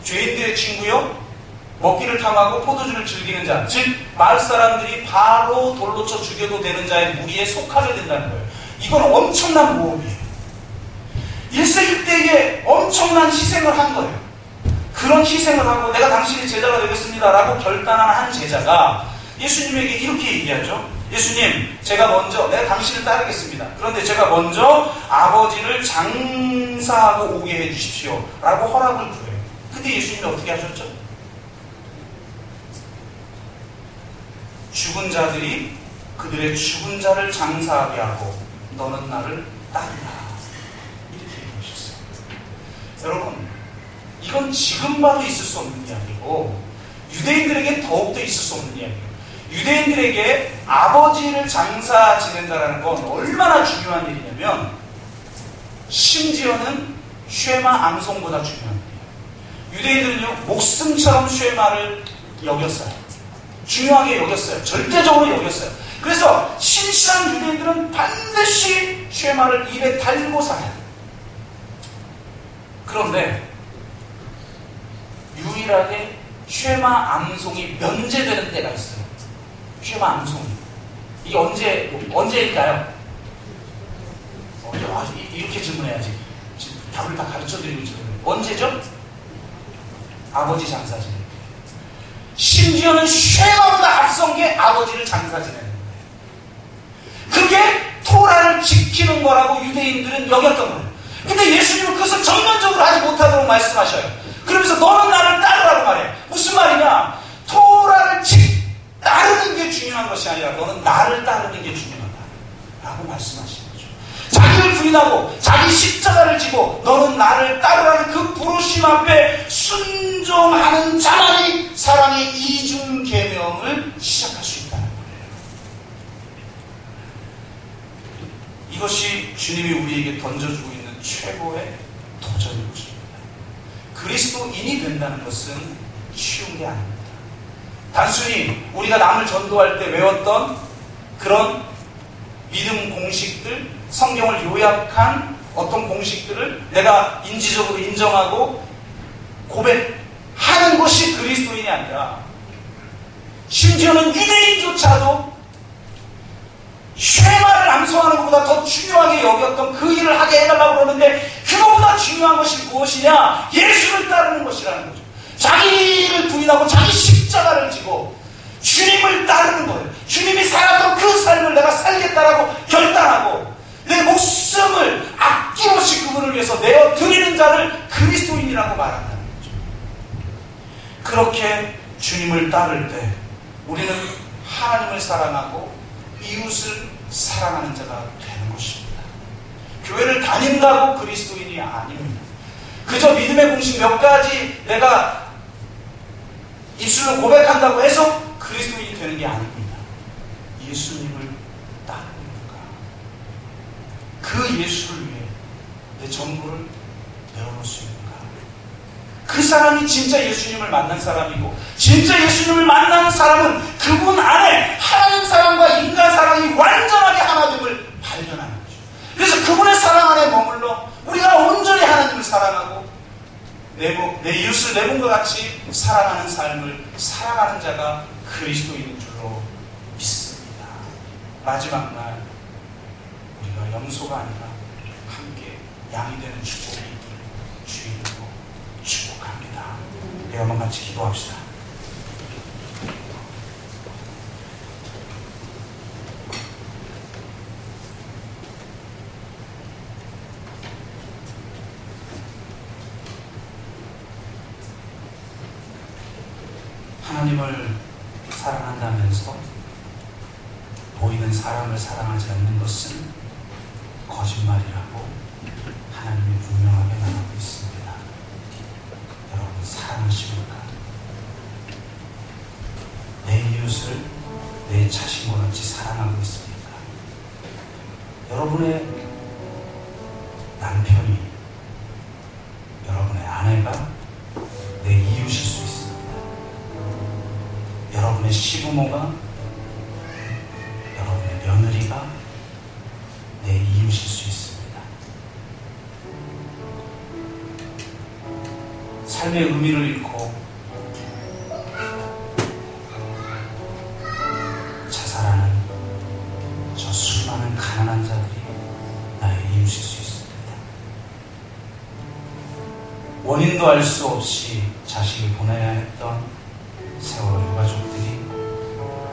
B: 죄인들의 친구요, 먹기를 탐하고 포도주를 즐기는 자, 즉 마을 사람들이 바로 돌로 쳐 죽여도 되는 자의 무리에 속하게 된다는 거예요. 이건 엄청난 모험이에요. 1세기 때에 엄청난 희생을 한 거예요. 그런 희생을 하고 내가 당신의 제자가 되겠습니다라고 결단한 한 제자가 예수님에게 이렇게 얘기하죠. 예수님, 내가 당신을 따르겠습니다. 그런데 제가 먼저 아버지를 장사하고 오게 해주십시오 라고 허락을 구해요. 근데 예수님이 어떻게 하셨죠? 죽은 자들이 그들의 죽은 자를 장사하게 하고 너는 나를 따르라 이렇게 얘기하셨어요. 여러분, 이건 지금 봐도 있을 수 없는 이야기고 유대인들에게 더욱더 있을 수 없는 이야기예요. 유대인들에게 아버지를 장사 지낸다는 건 얼마나 중요한 일이냐면 심지어는 쉐마 암송보다 중요한 일이에요. 유대인들은요, 목숨처럼 쉐마를 여겼어요. 중요하게 여겼어요. 절대적으로 여겼어요. 그래서 신실한 유대인들은 반드시 쉐마를 입에 달고 살아요. 그런데 유일하게 쉐마 암송이 면제되는 때가 있어요. 쉐마 암송이. 이게 언제일까요? 이렇게 질문해야지. 지금 답을 다 가르쳐드리고 질문해요. 언제죠? 아버지 장사 지낼 때. 심지어는 쉐마보다 앞선 게 아버지를 장사 지내는 거예요. 그게 토라를 지키는 거라고 유대인들은 여겼던 거예요. 근데 예수님은 그것을 전면적으로 하지 못하도록 말씀하셔요. 그러면서 너는 나를 따르라고 말해요. 무슨 말이냐? 토라를 따르는 게 중요한 것이 아니라 너는 나를 따르는 게 중요하다 라고 말씀하시는 거죠. 자기를 부인하고 자기 십자가를 지고 너는 나를 따르라는 그 부르심 앞에 순종하는 자만이 사랑의 이중계명을 시작할 수 있다는 거예요. 이것이 주님이 우리에게 던져주고 있는 최고의 도전인 것입니다. 그리스도인이 된다는 것은 쉬운 게 아닙니다. 단순히 우리가 남을 전도할 때 외웠던 그런 믿음 공식들, 성경을 요약한 어떤 공식들을 내가 인지적으로 인정하고 고백하는 것이 그리스도인이 아니라 심지어는 유대인조차도 쉐마를 암송하는 것보다 더 중요하게 여겼던 그 일을 하게 해달라고 그러는데 그것보다 중요한 것이 무엇이냐? 예수를 따르는 것이라는 거죠. 자기를 부인하고 자기 십자가를 지고 주님을 따르는 거예요. 주님이 살았던 그 삶을 내가 살겠다라고 결단하고 내 목숨을 아낌없이 그분을 위해서 내어드리는 자를 그리스도인이라고 말한다는 거죠. 그렇게 주님을 따를 때 우리는 하나님을 사랑하고 이웃을 사랑하는 자가 되는 것입니다. 교회를 다닌다고 그리스도인이 아닙니다. 그저 믿음의 공식 몇 가지 내가 입술로 고백한다고 해서 그리스도인이 되는 게 아닙니다. 예수님을 따르는가, 그 예수를 위해 내 전부를 내어놓을 수 있는가, 그 사람이 진짜 예수님을 만난 사람이고, 진짜 예수님을 만난 사람은 그분 안에 하나님 사랑과 인간 사랑이 완전하게 하나됨을 발견하는 거죠. 그래서 그분의 사랑 안에 머물러 우리가 온전히 하나님을 사랑하고 내 이웃을 내 몸과 같이 사랑하는 삶을 살아가는 자가 그리스도인인 줄로 믿습니다. 마지막 날 우리가 염소가 아니라 함께 양이 되는 축복이 있기를 주님으로 축복합니다. 우리 한번 같이 기도합시다. 하나님을 사랑한다면서 보이는 사람을 사랑하지 않는 것은 거짓말이라고 하나님이 분명하게 말하고 있습니다. 여러분 사랑하십니까? 내 이웃을 내 자신과 같이 사랑하고 있습니까? 여러분의 남편이, 여러분의 아내가 내 이웃일 수 있습니다. 여러분의 시부모가, 여러분의 며느리가 내 이웃일 수 있습니다. 삶의 의미를 잃고 자살하는 저 수많은 가난한 자들이 나의 이웃일 수 있습니다. 원인도 알 수 없이 자식을 보내야 했던 세월호 유가족들이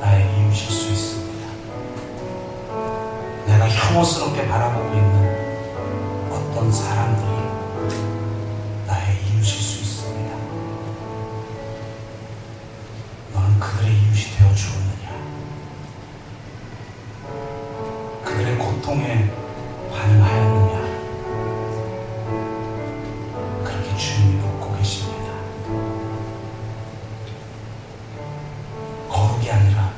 B: 나의 이웃일 수 있습니다. 내가 혐오스럽게 바라보고 있는 어떤 사람들이 나의 이웃일 수 있습니다. 너는 그들의 이웃이 되어 주었느냐? 그들의 고통에 반응하였느냐? 그렇게 주님이 묻고 계십니다. 거룩이 아니라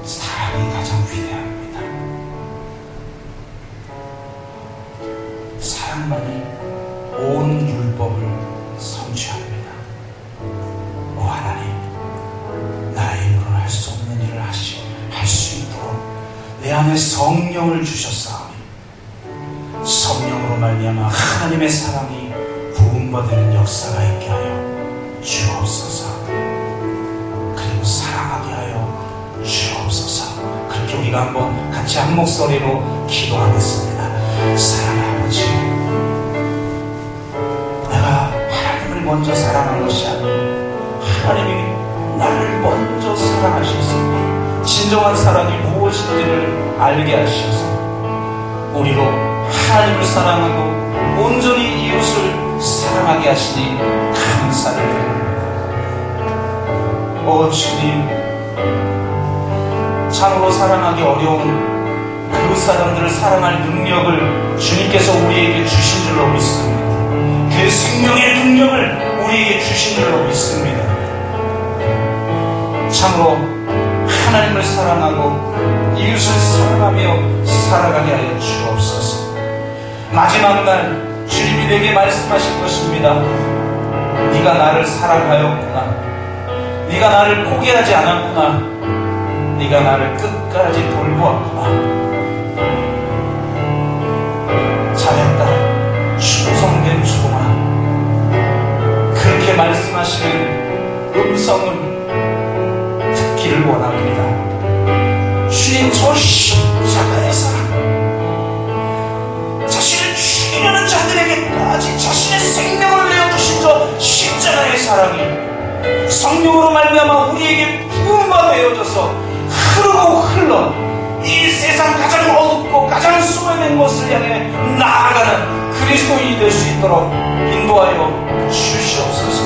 B: 사랑이 가장 위대합니다. 사랑만이 온 율법을 성취합니다. 오 하나님, 나의 힘으로는 할 수 없는 일을 할 수 있도록 내 안에 성령을 주셨사오니 성령으로 말미암아 하나님의 사랑이 부음받는 역사가 있게 하여 주옵소서. 사랑하게 하여 주옵소서. 그렇게 우리가 한번 같이 한 목소리로 기도하겠습니다. 사랑의 아버지, 내가 하나님을 먼저 사랑한 것이 아니고 하나님이 나를 먼저 사랑하셨습니다. 진정한 사랑이 무엇인지를 알게 하셔서 우리로 하나님을 사랑하고 온전히 이웃을 사랑하게 하시니 감사를 드립니다. 오 주님, 참으로 사랑하기 어려운 그 사람들을 사랑할 능력을 주님께서 우리에게 주신 줄로 믿습니다. 그 생명의 능력을 우리에게 주신 줄로 믿습니다. 참으로 하나님을 사랑하고 이웃을 사랑하며 살아가게 하여 주옵소서. 마지막 날 주님이 내게 말씀하실 것입니다. 네가 나를 사랑하였구나. 네가 나를 포기하지 않았구나. 네가 나를 끝까지 돌보았구나. 잘했다, 충성된 종아. 그렇게 말씀하시는 음성을 듣기를 원합니다. 주님, 저 십자가의 사랑, 자신을 죽이려는 자들에게까지 자신의 생명을 내어주신 저 십자가의 사랑이 성령으로 말미암아 우리에게 부음바 되어져서 흐르고 흘러 이 세상 가장 어둡고 가장 소외된 곳을 향해 나아가는 그리스도인이 될 수 있도록 인도하여 주시옵소서.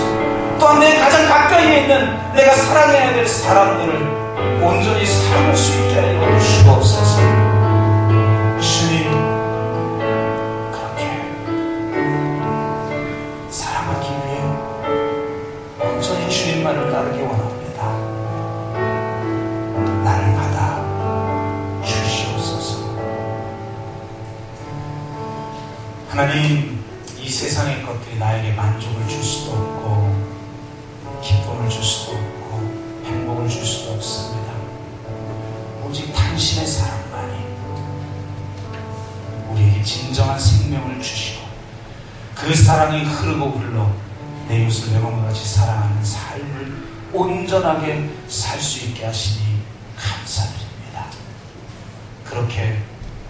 B: 또한 내 가장 가까이에 있는 내가 사랑해야 될 사람들을 온전히 살릴 수 있게 하여 주옵소서. 주님, 그렇게 사랑하기 위해 온전히 주님만을 따르기 원합니다. 나를 받아 주시옵소서. 하나님, 이 세상의 것들이 나에게 만족을 줄 수도 없고 기쁨을 줄 수도 없고 행복을 줄 수도 없습니다. 오직 당신의 사랑만이 우리에게 진정한 생명을 주시고 그 사랑이 흐르고 흘러 내 이웃을 내 몸과 같이 사랑하는 삶을 온전하게 살 수 있게 하시니 감사드립니다. 그렇게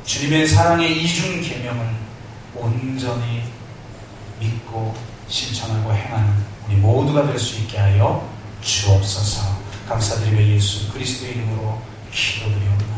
B: 주님의 사랑의 이중 계명을 온전히 믿고 실천하고 행하는 우리 모두가 될 수 있게 하여 주옵소서. 감사드리며 예수 그리스도의 이름으로 기도드리옵나이다.